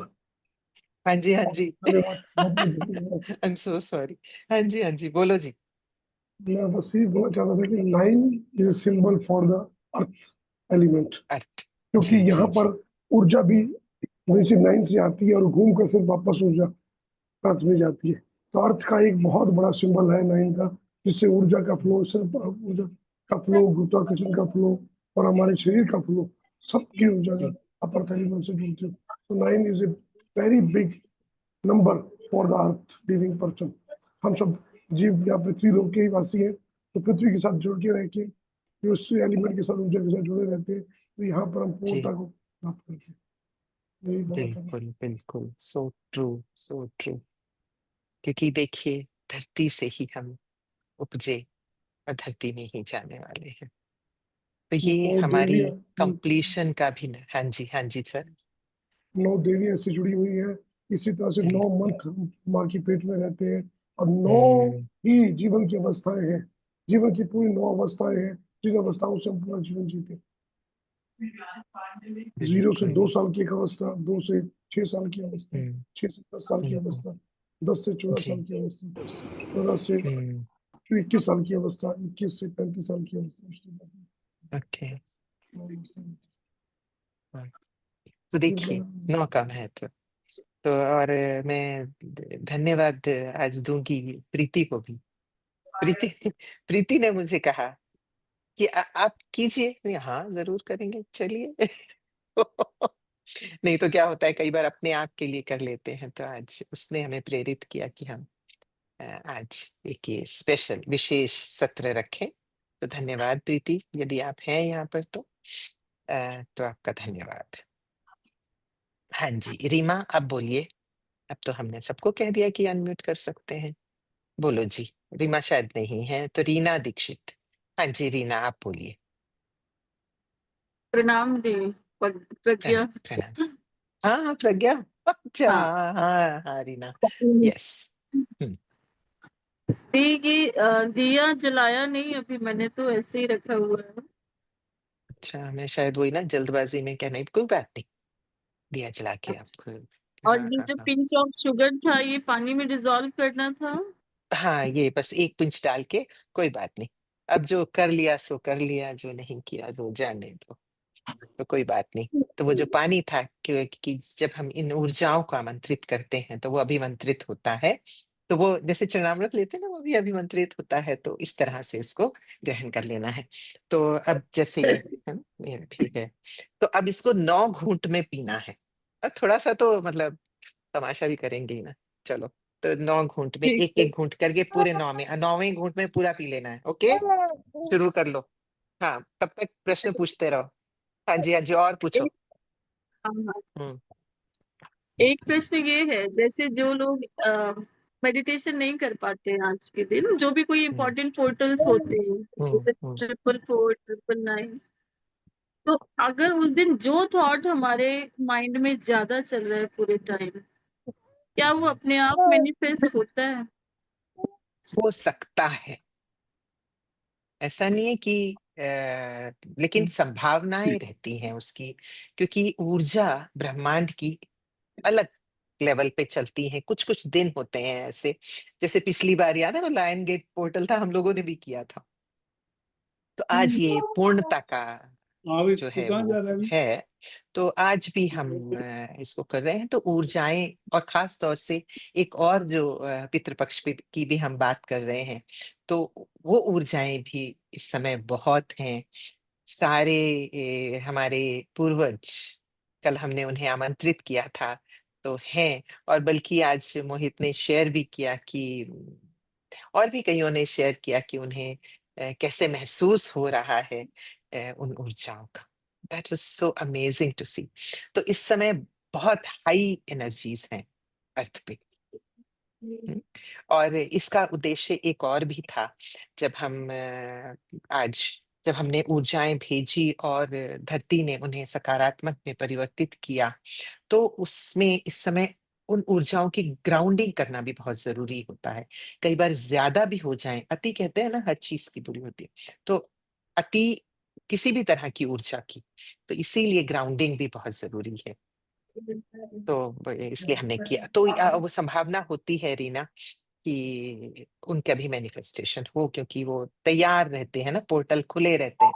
हाँ जी, हाँ जी। धन्यवाद। मैं आई एम सो सॉरी। हाँ जी, हाँ जी, बोलो जी। बस यही बोलना चाह रहा था कि 9 is a symbol for the earth element, earth. क्योंकि जी यहाँ जी पर जी ऊर्जा भी वहीं से 9 से आती है और घूम कर फिर वापस ऊर्जा अर्थ में जाती है। तो अर्थ का एक बहुत बड़ा सिंबल है 9 का, जिससे ऊर्जा का फ्लो, सिर्फ ऊर्जा का फ्लो, गुरुत्वाकर्षण का फ्लो और हमारे शरीर का फ्लो, सबकी ऊर्जा जी का अपर एलिमेंट से जुड़ती है। तो 9 is a very big number for the earth living person. हम सब जीव या पृथ्वी लोक के ही वासी हैं, तो पृथ्वी के साथ जुड़ के रह के, उस एलिमेंट के साथ, ऊर्जा के साथ जुड़े रहते हैं, तो यहाँ पर हम जी, पूर्णता को प्राप्त करते हैं। यही बोलना चाहता बिल्कुल बिल्कुल, सो ट्रू सो ट्रू। क्योंकि देखिए, धरती से ही हम उपजे और धरती में ही जाने वाले हैं। तो ये 9 हमारी देवियां कंप्लीशन का भी हाँ जी सर। 9 देवियां ऐसे जुड़ी हुई है। इसी तरह से 9 मंथ माँ के पेट में रहते हैं और 9 हम्म, ही जीवन की अवस्थाएं हैं। जीवन की पूरी 9 अवस्थाएं हैं, जिन अवस्थाओं से हम पूरा जीवन जीते हैं। 0 से 2 बिल्कुल। साल की एक अवस्था, 2 से 6 साल की अवस्था, हम्म, 6 से 10 साल की हम्म, अवस्था, 10 से 14 जी। साल की अवस्था, 14 से हम्म, 21 साल की अवस्था, 21 से 35 साल की अवस्था, उसके बाद ओके। 9 अवस्था होती तो है। फिर देखिए 9 का महत्व तो, और मैं धन्यवाद आज दूंगी प्रीति को भी। प्रीति प्रीति ने मुझे कहा कि आप कीजिए। हाँ जरूर करेंगे, चलिए। नहीं तो क्या होता है, कई बार अपने आप के लिए कर लेते हैं, तो आज उसने हमें प्रेरित किया कि हम आज एक ये स्पेशल विशेष सत्र रखें। तो धन्यवाद प्रीति, यदि आप हैं यहाँ पर तो आपका धन्यवाद। हाँ जी रीमा, अब बोलिए। अब तो हमने सबको कह दिया कि अनम्यूट कर सकते हैं। बोलो जी। रीमा शायद नहीं है, तो रीना दीक्षित। हाँ जी रीना, आप बोलिए। प्रणाम देवी प्रज्ञा। प्रणाम प्रणाम। हाँ हाँ, प्रज्ञा। अच्छा हाँ हाँ हाँ रीना, यस। हम्म, दी की दिया जलाया नहीं अभी, मैंने तो ऐसे ही रखा हुआ है। अच्छा मैं शायद वही ना जल्दबाजी में, क्या नहीं, कोई बात नहीं, दिया जला के अच्छा। आपको। और हाँ ये हाँ जो हाँ पिंच ऑफ शुगर था ये पानी में डिसॉल्व करना था। हाँ, ये बस एक पिंच डाल के, कोई बात नहीं। अब जो कर लिया सो कर लिया, जो नहीं किया वो जाने दो, तो कोई बात नहीं। तो वो जो पानी था कि जब हम इन ऊर्जाओं को आमंत्रित करते हैं तो वो अभिमंत्रित होता है। तो वो जैसे चरणामृत लेते हैं ना, वो भी अभिमंत्रित होता है, तो इस तरह से इसको ग्रहण कर लेना है। तो अब जैसे ये है ना, ये भी है। तो अब इसको 9 घूंट में पीना है। अब थोड़ा सा तो मतलब तमाशा भी करेंगे ही ना। चलो, तो 9 घूंट में, ठीक एक है। एक घूंट करके पूरे 9 में, 9वें घूंट में पूरा पी लेना है। ओके, शुरू कर लो। हाँ, तब तक प्रश्न अच्छा, पूछते रहो। हाँ जी हाँ जी, और पूछो। एक हाँ, हाँ। हम्म एक प्रश्न ये है, जैसे जो लोग मेडिटेशन नहीं कर पाते हैं आज के दिन, जो भी कोई हम्म इंपॉर्टेंट पोर्टल्स होते हैं जैसे हम्म 444 999, तो अगर उस दिन जो थॉट हमारे माइंड में ज्यादा चल रहा है पूरे टाइम, क्या वो अपने आप मैनिफेस्ट होता है? हो सकता है, ऐसा नहीं है कि लेकिन संभावनाएं रहती हैं उसकी, क्योंकि ऊर्जा ब्रह्मांड की अलग लेवल पे चलती है। कुछ कुछ दिन होते हैं ऐसे, जैसे पिछली बार याद है वो लायन गेट पोर्टल था, हम लोगों ने भी किया था। तो आज ये पूर्णता का जो है वो है, तो आज भी हम इसको कर रहे हैं। तो ऊर्जाएं, और खास तौर से एक और जो पितृपक्ष की भी हम बात कर रहे हैं, तो वो ऊर्जाएं भी इस समय बहुत हैं। सारे हमारे पूर्वज, कल हमने उन्हें आमंत्रित किया था, तो हैं। और बल्कि आज मोहित ने शेयर भी किया कि, और भी कईयों ने शेयर किया कि उन्हें कैसे महसूस हो रहा है उन ऊर्जाओं का। That was so amazing to see. तो इस समय बहुत हाई एनर्जीज हैं अर्थ पे। हम्म, और इसका उद्देश्य एक और भी था। जब हम आज जब हमने ऊर्जाएं भेजी और धरती ने उन्हें सकारात्मक में परिवर्तित किया, तो उसमें इस समय उन ऊर्जाओं की ग्राउंडिंग करना भी बहुत जरूरी होता है। कई बार ज्यादा भी हो जाए, अति कहते हैं ना, हर चीज की बुरी होती है, तो अति किसी भी तरह की ऊर्जा की, तो इसीलिए ग्राउंडिंग भी बहुत जरूरी है। तो इसलिए हमने किया। तो वो संभावना होती है रीना कि उनका भी मैनिफेस्टेशन हो, क्योंकि वो तैयार रहते हैं ना, पोर्टल खुले रहते हैं,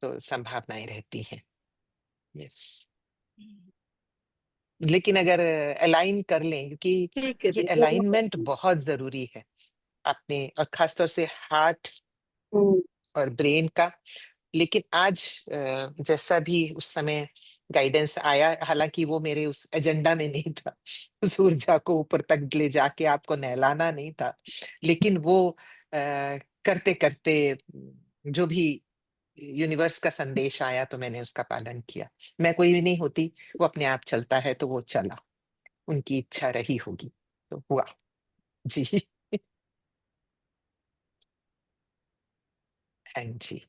तो संभावनाएं रहती हैं। यस, लेकिन अगर अलाइन कर लें, क्योंकि ठीक है ये दीदी। अलाइनमेंट बहुत जरूरी है अपने, और खासतौर से हार्ट हम्म, और ब्रेन का। लेकिन आज जैसा भी उस समय गाइडेंस आया, हालांकि वो मेरे उस एजेंडा में नहीं था, उस ऊर्जा को ऊपर तक ले जाके आपको नहलाना नहीं था, लेकिन वो करते करते जो भी यूनिवर्स का संदेश आया, तो मैंने उसका पालन किया। मैं कोई भी नहीं होती, वो अपने आप चलता है, तो वो चला, उनकी इच्छा रही होगी तो हुआ। जी। हाँ जी।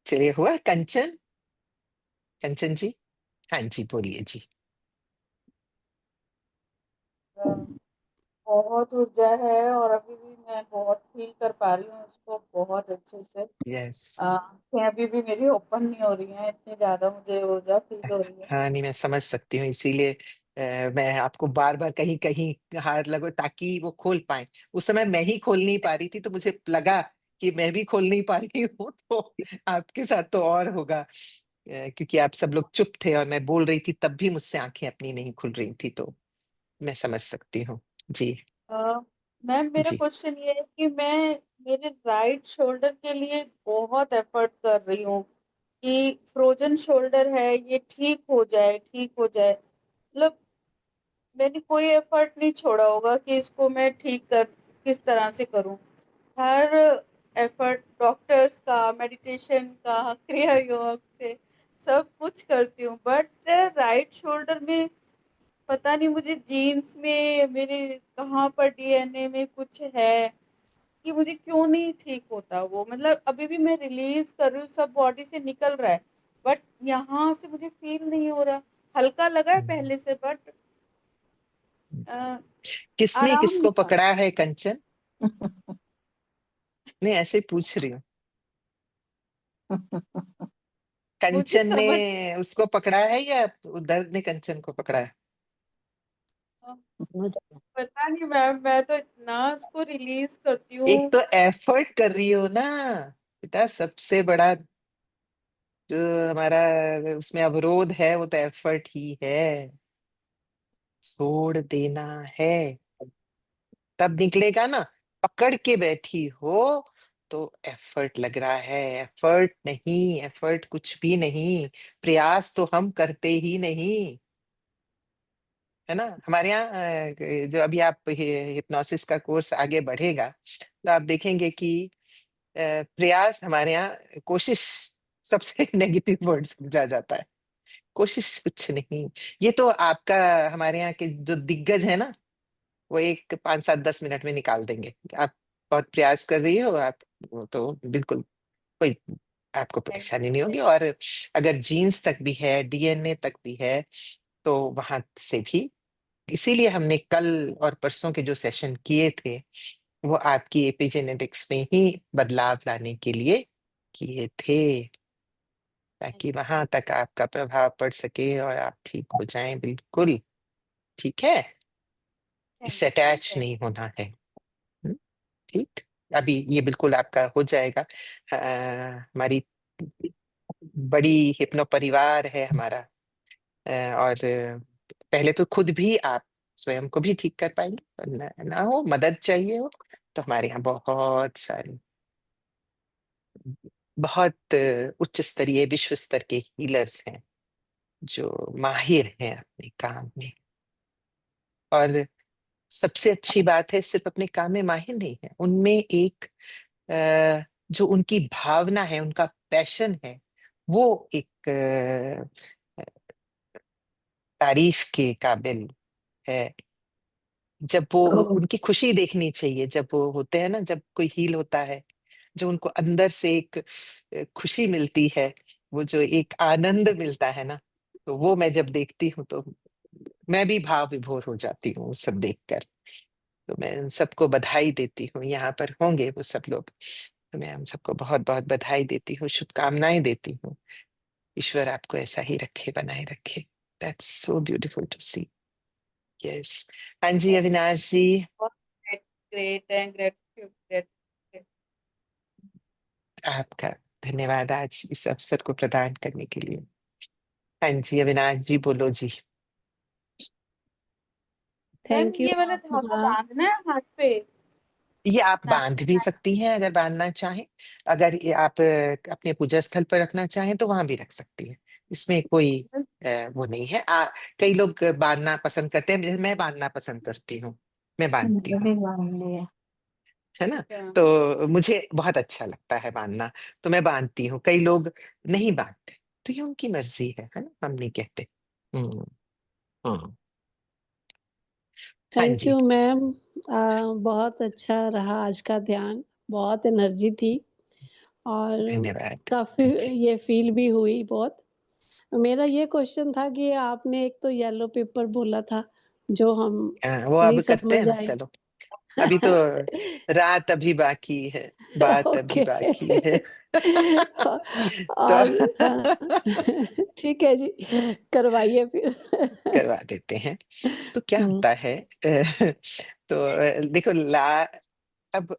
चलिए, हुआ कंचन? कंचन जी, हाँ जी, बोलिए जी। बहुत ऊर्जा है और अभी भी मैं बहुत फील कर पा रही हूँ उसको बहुत अच्छे से। यस। आँखें अभी भी मेरी ओपन नहीं हो रही हैं, इतनी ज्यादा मुझे ऊर्जा फील हो रही है। हाँ, नहीं, मैं समझ सकती हूँ, इसीलिए मैं आपको बार बार कहीं कहीं हाथ लगो ताकि वो खोल पाए। उस समय मैं ही खोल नहीं पा रही थी, तो मुझे लगा कि मैं भी खोल नहीं पा रही हूँ, तो आपके साथ तो और होगा, क्योंकि आप सब लोग चुप थे और मैं बोल रही थी, तब भी मुझसे आंखें अपनी नहीं खुल रही थी, तो मैं समझ सकती हूँ जी। मैम मेरा जी। क्वेश्चन ये है कि मैं मेरे राइट शोल्डर के लिए बहुत एफर्ट कर रही हूँ कि फ्रोजन शोल्डर है ये ठीक हो जाए, ठीक हो जाए। मतलब मैंने कोई एफर्ट नहीं छोड़ा होगा कि इसको मैं ठीक कर किस तरह से करूं। हर एफर्ट डॉक्टर्स का, मेडिटेशन का, क्रिया योग से सब कुछ करती हूँ, बट राइट शोल्डर में पता नहीं मुझे जीन्स में मेरे कहाँ पर डीएनए में कुछ है कि मुझे क्यों नहीं ठीक होता वो। मतलब अभी भी मैं रिलीज कर रही हूँ, सब बॉडी से निकल रहा है, बट यहाँ से मुझे फील नहीं हो रहा। हल्का लगा है पहले से, बट किसने आराम किसको नहीं आ पकड़ा है कंचन? रहा। नहीं, ऐसे ही पूछ रही हूँ। मुझे कंचन ने समझ उसको पकड़ा है या उधर ने कंचन को पकड़ा है? पता नहीं मैम, मैं तो इतना उसको रिलीज करती एक हूँ। तो एफर्ट कर रही हो ना बेटा, सबसे बड़ा जो हमारा उसमें अवरोध है वो तो एफर्ट ही है। छोड़ देना है, तब निकलेगा ना। पकड़ के बैठी हो तो एफर्ट लग रहा है। एफर्ट नहीं, एफर्ट कुछ भी नहीं। प्रयास तो हम करते ही नहीं, है ना। हमारे यहाँ जो अभी आप हिप्नोसिस का कोर्स आगे बढ़ेगा, तो आप देखेंगे कि प्रयास हमारे यहाँ कोशिश सबसे नेगेटिव वर्ड समझा जाता है। कोशिश कुछ नहीं। ये तो आपका, हमारे यहाँ के जो दिग्गज है ना, वो एक 5 7 10 मिनट में निकाल देंगे। आप बहुत प्रयास कर रही हो आप, वो तो बिल्कुल कोई आपको परेशानी नहीं होगी। और अगर जीन्स तक भी है, डीएनए तक भी है, तो वहां से भी, इसीलिए हमने कल और परसों के जो सेशन किए थे, वो आपकी एपिजेनेटिक्स में ही बदलाव लाने के लिए किए थे, ताकि वहां तक आपका प्रभाव पड़ सके और आप ठीक हो जाएं बिल्कुल। ठीक है, इससे अटैच नहीं होना है। हम्म, ठीक। अभी ये बिल्कुल आपका हो जाएगा। हमारी बड़ी हिप्नो परिवार है हमारा, और पहले तो खुद भी आप स्वयं को भी ठीक कर पाएंगे, और ना हो मदद चाहिए हो, तो हमारे यहाँ बहुत सारे, बहुत उच्च स्तरीय विश्व स्तर के हीलर्स हैं जो माहिर हैं अपने काम में। और सबसे अच्छी बात है, सिर्फ अपने काम में माहिर नहीं है, उनमें एक जो उनकी भावना है, उनका पैशन है, वो एक तारीफ के काबिल है। जब वो, उनकी खुशी देखनी चाहिए जब वो होते हैं ना, जब कोई हील होता है, जो उनको अंदर से एक खुशी मिलती है, वो जो एक आनंद मिलता है ना, तो वो मैं जब देखती हूँ तो मैं भी भाव विभोर हो जाती हूँ वो सब देखकर। तो मैं उन सबको बधाई देती हूँ, यहाँ पर होंगे वो सब लोग, तो मैं हम सबको बहुत बहुत बधाई देती हूँ, शुभकामनाएं देती हूँ। ईश्वर आपको ऐसा ही रखे, बनाए रखे। That's so beautiful to see. Yes. हाँ जी, Avinash ji. Great, great and gratitude, great. आपका धन्यवाद आज इस अवसर को प्रदान करने के लिए। हाँ जी, अविनाश जी, बोलो जी। मैम थैंक यू ये वाला धागा बांधना है हाथ पे? ये आप ना, बांध भी सकती हैं अगर बांधना चाहें। अगर ये आप अपने पूजा स्थल पर रखना चाहें तो वहां भी रख सकती हैं। इसमें कोई वो नहीं है। कई लोग बांधना पसंद करते हैं, जैसे मैं बांधना पसंद करती हूँ, मैं बांधती हूँ, भी मान लिया। है ना। अच्छा। तो मुझे बहुत अच्छा लगता है बांधना, तो मैं बांधती हूँ। कई लोग नहीं बांधते, तो ये उनकी मर्जी है ना, हम नहीं कहते। हम्म। हम्म। हाँ थैंक जी। You ma'am. बहुत अच्छा रहा आज का ध्यान, बहुत एनर्जी थी। और धन्यवाद। काफ़ी जी। ये फ़ील भी हुई बहुत। मेरा ये क्वेश्चन था कि आपने एक तो येलो पेपर बोला था, जो हम वो नहीं अब करते हैं समझ ना, आई। चलो अभी तो रात अभी बाकी है, बात अभी ओके। बाकी है। तो और हाँ, ठीक है जी, करवाइए फिर। करवा देते हैं। तो क्या हुँ, होता है तो देखो अब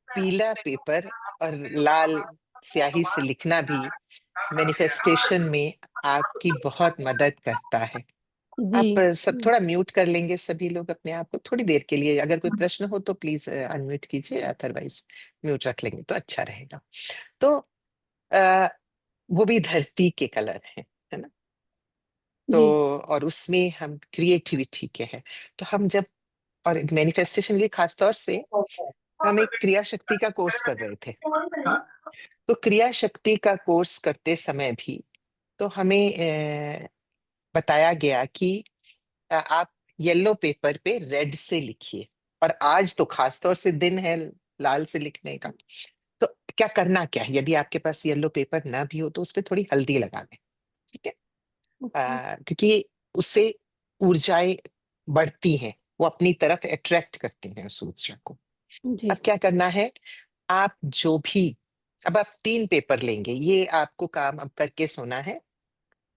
पीला पेपर और लाल स्याही से लिखना भी मैनिफेस्टेशन में आपकी बहुत मदद करता है। जी। आप सब थोड़ा म्यूट कर लेंगे सभी लोग अपने आप को थोड़ी देर के लिए, अगर कोई प्रश्न हो तो प्लीज अनम्यूट कीजिए, अदरवाइज म्यूट रख लेंगे तो अच्छा रहेगा। तो आ, वो भी धरती के कलर है ना, तो जी। और उसमें हम क्रिएटिविटी के हैं। तो हम जब, और मैनिफेस्टेशन के खासतौर से हम एक क्रिया शक्ति का कोर्स कर रहे थे। हम्म, तो क्रिया शक्ति का कोर्स करते समय भी तो हमें बताया गया कि आप येलो पेपर पे रेड से लिखिए, और आज तो खासतौर से दिन है लाल से लिखने का। तो क्या करना क्या है, यदि आपके पास येलो पेपर ना भी हो तो उस पर थोड़ी हल्दी लगा दें, ठीक है। ओके। क्योंकि उससे ऊर्जाएं बढ़ती हैं, वो अपनी तरफ अट्रैक्ट करती हैं उस ऊर्जा को। जी। अब क्या करना है, आप जो भी, अब आप 3 पेपर लेंगे, ये आपको काम अब करके सोना है।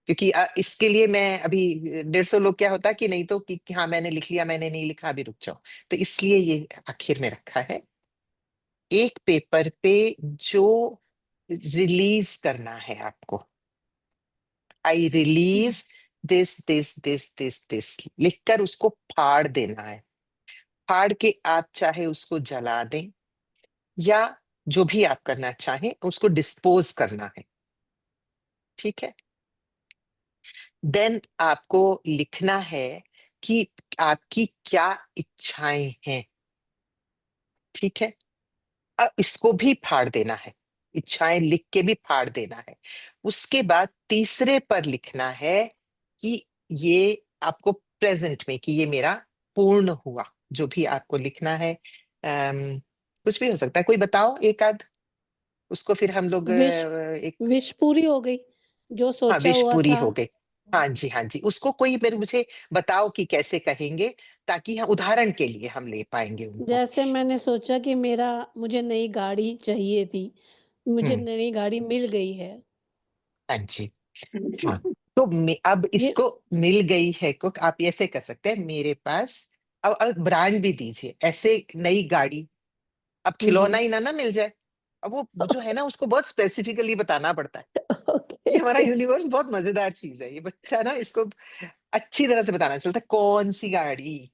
क्योंकि इसके लिए मैं अभी 150 लोग क्या होता कि नहीं तो कि हाँ मैंने लिख लिया, मैंने नहीं लिखा, अभी रुक जाओ। तो इसलिए ये आखिर में रखा है। एक पेपर पे जो रिलीज करना है आपको, I release this this this this this लिखकर उसको फाड़ देना है। फाड़ के आप चाहे उसको जला दें या जो भी आप करना चाहें, उसको डिस्पोज करना है, ठीक है। देन आपको लिखना है कि आपकी क्या इच्छाएं हैं, ठीक है। अब इसको भी फाड़ देना है, इच्छाएं लिख के भी फाड़ देना है। उसके बाद तीसरे पर लिखना है कि ये आपको प्रेजेंट में, कि ये मेरा पूर्ण हुआ, जो भी आपको लिखना है। कुछ भी हो सकता है, कोई बताओ एक आध, उसको फिर हम लोग विश एक, विश पूरी हो गई, जो हाँ सोचा विश हुआ पूरी था। हो गई। हाँ जी, हाँ जी, उसको कोई मेरे मुझे बताओ कि कैसे कहेंगे, ताकि हम उदाहरण के लिए हम ले पाएंगे उनको। जैसे मैंने सोचा कि मुझे नई गाड़ी चाहिए थी, मुझे हम्म, नई गाड़ी मिल गई है। हाँ जी, हाँ। तो अब ये इसको मिल गई है को आप ऐसे कर सकते हैं, मेरे पास, अब ब्रांड भी दीजिए ऐसे, नई गाड़ी। अब खिलौना हुँ, ही ना मिल जाए, अब वो जो है ना उसको बहुत स्पेसिफिकली बताना पड़ता है। ओके। ये हमारा यूनिवर्स बहुत मजेदार चीज है, ये बच्चा ना इसको अच्छी तरह से बताना चलता है, कौन सी गाड़ी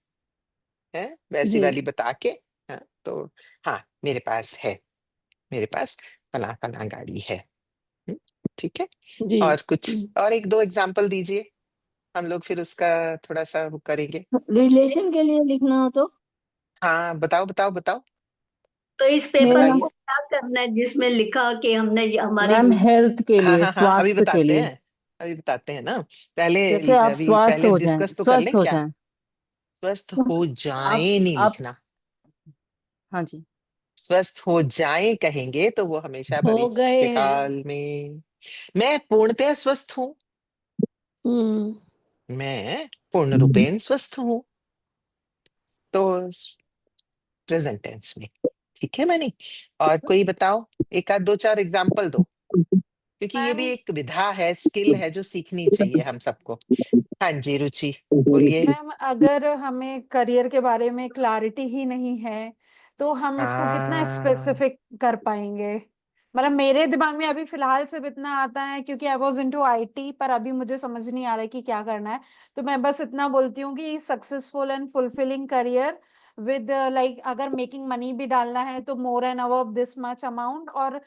है वैसी जी, वाली बता के। हाँ, तो हाँ मेरे पास है, मेरे पास फला फला गाड़ी है। हम्म, ठीक है। जी। और कुछ हुँ, और एक दो एग्जाम्पल दीजिए, हम लोग फिर उसका थोड़ा सा वो करेंगे। रिलेशन के लिए लिखना हो तो हाँ बताओ बताओ बताओ, तो इस पेपर मेरा को बताइए। क्या करना है जिसमें लिखा कि हमने हमारी मैम हेल्थ के हाँ लिए, हाँ हाँ, अभी स्वास्थ्य के बताते लिए, हैं, अभी बताते हैं ना। पहले जैसे आप अभी स्वस्थ पहले हो जाएं, डिस्कस तो कर स्वस्थ लें हो क्या। जाएं। स्वस्थ हो जाए आप नहीं आप लिखना, हाँ जी। स्वस्थ हो जाए कहेंगे तो वो हमेशा हो भविष्य गए के हैं। काल में। मैं पूर्णतः स्वस्थ हूँ, हुँ, मैं पूर्ण रूपेण स्वस्थ हूँ, तो प्रेजेंट टेंस में, ठीक है मैंने। और कोई बताओ, एक आध दो चार एग्जाम्पल दो, क्योंकि ये भी मैम एक विधा है, स्किल है जो सीखनी चाहिए हम सबको। हाँ जी रुचि, बोलिए। मैम अगर हमें करियर के बारे में क्लैरिटी ही नहीं है, तो हम इसको कितना हाँ स्पेसिफिक कर पाएँगे? मतलब मेरे दिमाग में अभी फ़िलहाल सिर्फ़ इतना आता है क्योंकि आई वाज़ इनटू आईटी पर अभी मुझे समझ नहीं आ रहा है कि क्या करना है। तो मैं बस इतना बोलती हूँ कि successful and fulfilling career with like अगर मेकिंग मनी भी डालना है तो more and above this much amount और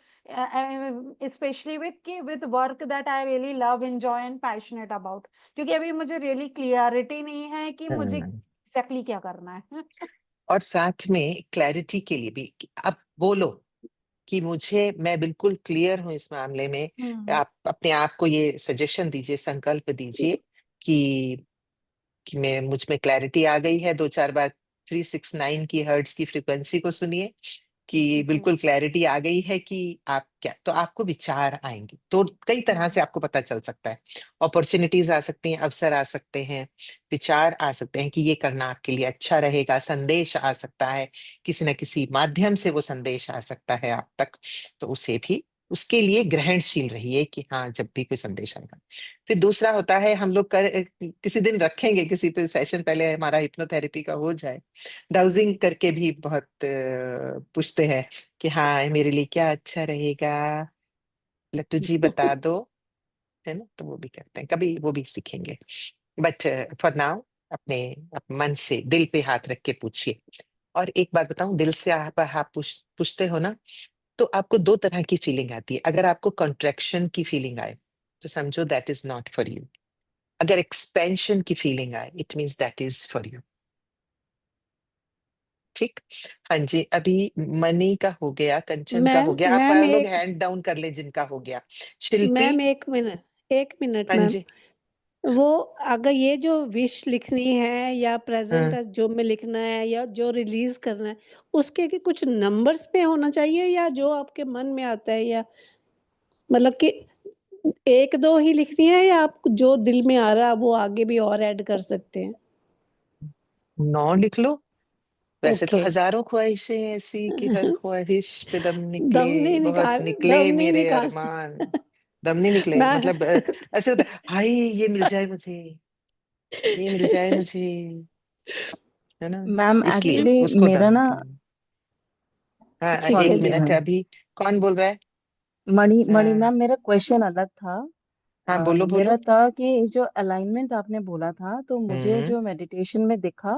specially with work that I really love, enjoy and passionate about. क्योंकि अभी मुझे रियली क्लियरिटी नहीं है कि मुझे हाँ। एग्जैक्टली क्या करना है। और साथ में क्लैरिटी के लिए भी कि आप बोलो कि मैं बिल्कुल क्लियर हूं इस मामले में। हम्म। आप अपने आप को ये सजेशन दीजिए, संकल्प दीजिए कि मैं मुझ में क्लैरिटी आ गई है। 2 4 बार 369 की हर्ट्ज की फ्रीक्वेंसी को सुनिए कि जी बिल्कुल क्लैरिटी आ गई है कि आप क्या, तो आपको विचार आएंगे, तो कई तरह से आपको पता चल सकता है। अपॉर्चुनिटीज आ सकती हैं, अवसर आ सकते हैं, विचार आ सकते हैं कि ये करना आपके लिए अच्छा रहेगा, संदेश आ सकता है, किसी न किसी माध्यम से वो संदेश आ सकता है आप तक, तो उसे भी, उसके लिए ग्रहणशील रहिए कि हाँ जब भी कोई संदेश आएगा। फिर दूसरा होता है, हम लोग किसी दिन रखेंगे, किसी पे सेशन पहले हमारा हिप्नोथेरेपी का हो जाए, डाउजिंग करके भी बहुत पूछते हैं कि हाँ मेरे लिए क्या अच्छा रहेगा, लट्टू जी बता दो, है ना, तो वो भी करते हैं, कभी वो भी सीखेंगे। बट फॉर नाउ अपने मन से दिल पे हाथ रख के पूछिए। और एक बात बताऊं, दिल से आप पूछते हो ना, तो आपको दो तरह की फीलिंग आती है। अगर आपको कॉन्ट्रैक्शन की फीलिंग आए तो समझो that is not for you, अगर एक्सपेंशन की फीलिंग आए it means that is for you. ठीक। हाँ जी, अभी मनी का हो गया, कंचन का हो मैम गया, आप मैम लोग एक हैंड डाउन कर ले जिनका हो गया। शिल्पी। मैम एक मिनट हाँ मैम, जी। वो अगर ये जो विश लिखनी है या प्रेजेंट हाँ, जो में लिखना है या जो रिलीज करना है, उसके के कुछ नंबर्स पे होना चाहिए या जो आपके मन में आता है, या मतलब कि एक दो ही लिखनी है या आप जो दिल में आ रहा है वो आगे भी और ऐड कर सकते हैं? 9 लिख लो। वैसे तो ओके। हजारों ख्वाहिशें ऐसी कि हर ख्वाहिश पे दम निकले, बहुत निकले दम नहीं मेरे निकाल अरमान, दम नहीं निकले, मैं मतलब ऐसे होता है, हाय ये मिल जाए मुझे, ये मिल जाए मुझे, है ना, मैम इसलिए एक्चुअली उसको दम मेरा ना, निकले। हाँ, ठीक सॉरी है एक जी। जी मिनट मैम, अभी, कौन बोल रहा है? मणि मणि हाँ, मैम, मेरा क्वेश्चन अलग था। हाँ बोलो मेरा बोलो। था कि जो अलाइनमेंट आपने बोला था, तो मुझे हम्म। जो मेडिटेशन में दिखा,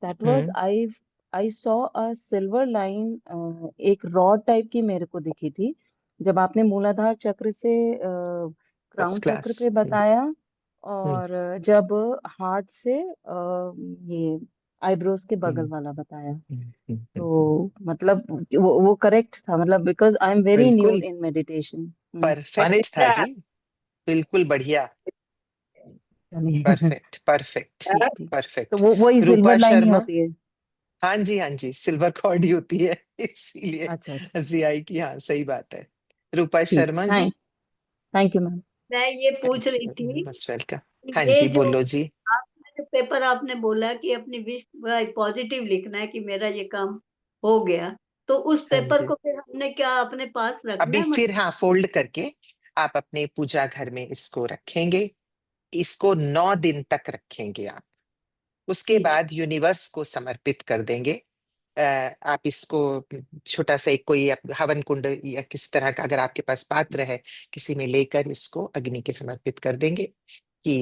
that was hmm. I I saw a silver line, एक रॉड टाइप की मेरे को दिखी थी जब आपने मूलाधार चक्र से क्राउन फर्स्ट चक्र क्लास। पे बताया, हम्म। और जब हार्ट से ये आईब्रोज के बगल हम्म। वाला बताया। हम्म। तो मतलब वो करेक्ट था, मतलब because I am very new बिल्कुल इन मेडिटेशन। परफेक्ट था मनीषा। जी, बिल्कुल बढ़िया, चलिए। परफेक्ट परफेक्ट ठीक ठीक। तो परफेक्ट। वही रूपा सिल्वर लाइन ही शर्मा। होती है? हाँ जी हाँ जी, सिल्वर कॉर्ड ही होती है इसीलिए अच्छा अच्छा। हंसी आई कि हाँ सही बात है। रूपा ठीक, Sharma ji. Thank you ma'am. मैं ये पूछ थैंक रही यू, थी मोस्ट वेलकम। कि हाँ ये जी जो बोलो जी। आपने जो पेपर आपने बोला कि अपनी विश पॉजिटिव लिखना है कि मेरा ये काम हो गया, तो उस हाँ पेपर जी, को फिर हमने क्या अपने पास रखना अभी है? फिर हाँ फोल्ड करके आप अपने पूजा घर में इसको रखेंगे, इसको 9 दिन तक रखेंगे आप, उसके ठीक है। बाद यूनिवर्स को समर्पित कर देंगे। आप इसको छोटा सा एक कोई हवन कुंड या किसी तरह का अगर आपके पास पात्र है, किसी में लेकर इसको अग्नि के समर्पित कर देंगे कि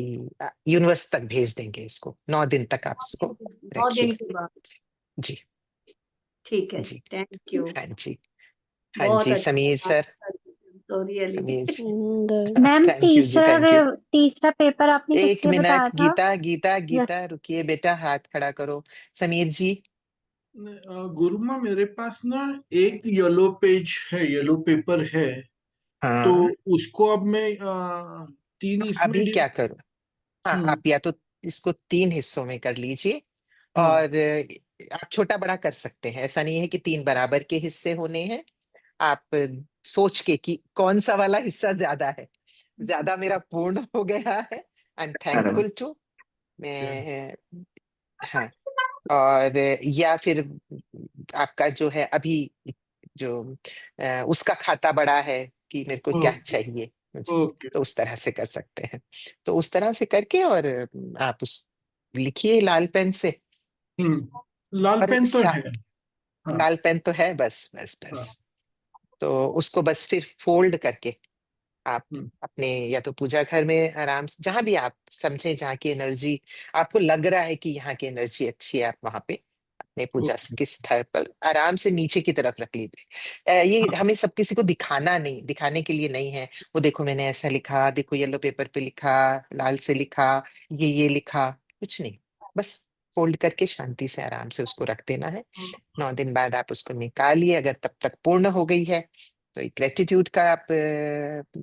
यूनिवर्स तक भेज देंगे इसको। 9 दिन तक आप इसको 9 दिन रखिए। के बाद। जी। ठीक है जी। जी, थैंक यू। हाँ जी। हाँ बहुत जी अच्छा समीर सर। तो really. Sameer ma'am thank you जी, थैंक यू। तीसरा पेपर आपने एक किस लिए बताया मिनट, था? गीता गीता यस। गीता रुकिए बेटा, हाथ खड़ा करो। समीर जी। गुरुमा मेरे पास ना एक येलो पेज है, येलो पेपर है, तो हाँ, उसको अब मैं 3 इसमें अभी क्या करो, हाँ हम्म, आप या तो इसको 3 हिस्सों में कर लीजिए, हाँ और आप छोटा बड़ा कर सकते हैं, ऐसा नहीं है कि 3 बराबर के हिस्से होने हैं। आप सोच के कि कौन सा वाला हिस्सा ज्यादा है, ज्यादा मेरा पूर्ण हो गया है, आई एम अरे थैंकफुल टू, मैं, हाँ, और या फिर आपका जो है अभी जो उसका खाता बड़ा है कि मेरे को क्या ओके चाहिए मुझे, ओके तो उस तरह से कर सकते हैं। तो उस तरह से करके और आप उस लिखिए लाल पेन से, लाल और पेन तो है। हाँ लाल पेन तो है, बस बस हाँ। बस, तो उसको बस फिर फोल्ड करके आप हम्म, अपने या तो पूजा घर में आराम से, जहां भी आप समझे, जहाँ की एनर्जी आपको लग रहा है कि यहाँ की एनर्जी अच्छी है, आप वहां पे अपने पूजा ओके के स्थल पर आराम से नीचे की तरफ रख लीजिए। ये हाँ हमें सब किसी को दिखाना नहीं, दिखाने के लिए नहीं है, वो देखो मैंने ऐसा लिखा, देखो येलो पेपर पे लिखा, लाल से लिखा, ये लिखा, कुछ नहीं, बस फोल्ड करके शांति से आराम से उसको रख देना है। 9 दिन बाद आप उसको निकालिए, अगर तब तक पूर्ण हो गई है तो एक ग्रेटिट्यूड का आप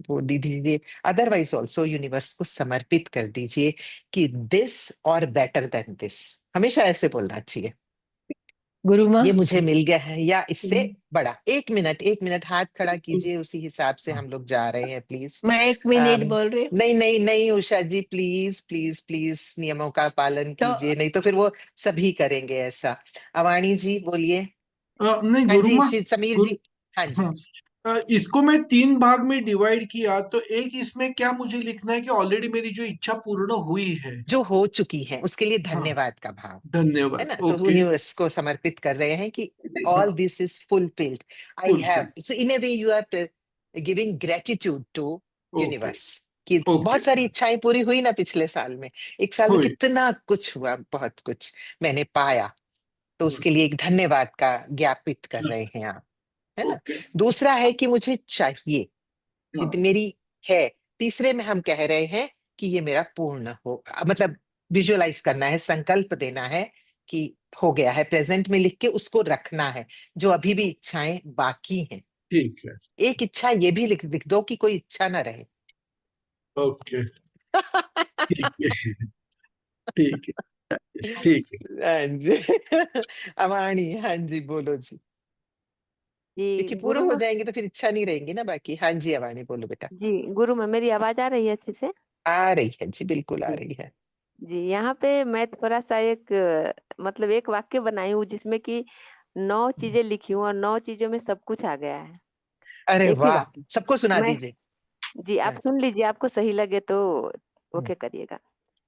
वो दे दीजिए, अदरवाइज ऑल्सो यूनिवर्स को समर्पित कर दीजिए कि दिस और बेटर देन दिस, हमेशा ऐसे बोलना चाहिए। गुरु माँ ये मुझे मिल गया है या इससे बड़ा। 1 मिनट हाथ खड़ा कीजिए, उसी हिसाब से हम लोग जा रहे हैं प्लीज। मैं 1 मिनट बोल रही हूँ। नहीं नहीं नहीं उषा जी, प्लीज प्लीज प्लीज नियमों का पालन तो कीजिए, नहीं तो फिर वो सभी करेंगे ऐसा। अवाणी जी बोलिए। नहीं हाँ जी गुरुमा, समीर गुरु जी। हाँ जी। हाँ, इसको मैं 3 भाग में डिवाइड किया, तो एक इसमें क्या मुझे लिखना है कि ऑलरेडी मेरी जो इच्छा पूर्ण हुई है। जो हो चुकी है उसके लिए हाँ, धन्यवाद का भाव है धन्यवाद। ना, तो ओके। यूनिवर्स को समर्पित कर रहे हैं कि all this is fulfilled, I have. Fulfil. So in a way you are giving gratitude to okay. Universe कि ओके। बहुत सारी इच्छाएं पूरी हुई ना पिछले साल में। एक साल में हुई। कितना कुछ हुआ, बहुत कुछ मैंने पाया, तो हुई। उसके लिए एक धन्यवाद का ज्ञापित कर रहे हैं आप, है ना। ओके। दूसरा है कि मुझे चाहिए, हाँ, कि मेरी है। तीसरे में हम कह रहे हैं कि ये मेरा पूर्ण हो, मतलब विजुअलाइज करना है, संकल्प देना है कि हो गया है, प्रेजेंट में लिख के उसको रखना है, जो अभी भी इच्छाएं बाकी हैं। ठीक है। एक इच्छा ये भी लिख दो कि कोई इच्छा ना रहे। ओके। ठीक है। ठीक है। ठीक है। हाँ जी। अवाणी, हाँ जी बोलो जी। जी क्योंकि पूरे गुरु हो माँ। जाएंगे तो फिर इच्छा नहीं रहेंगी ना बाकी। हाँ जी अवाणी बोलो बेटा। जी गुरु माँ, मेरी आवाज आ रही है अच्छे से? आ रही है जी, बिल्कुल आ जी रही है। जी, यहाँ पे मैं थोड़ा सा एक मतलब एक वाक्य बनाई हूँ जिसमें कि 9 चीजें लिखी हूँ और 9 चीजों में सब कुछ आ गया है। अरे एक ही वाह, वाक्य सबको सुना मैं। दीजिए। जी आप हाँ, सुन लीजिए, आपको सही लगे तो हम्म, ओके करिएगा।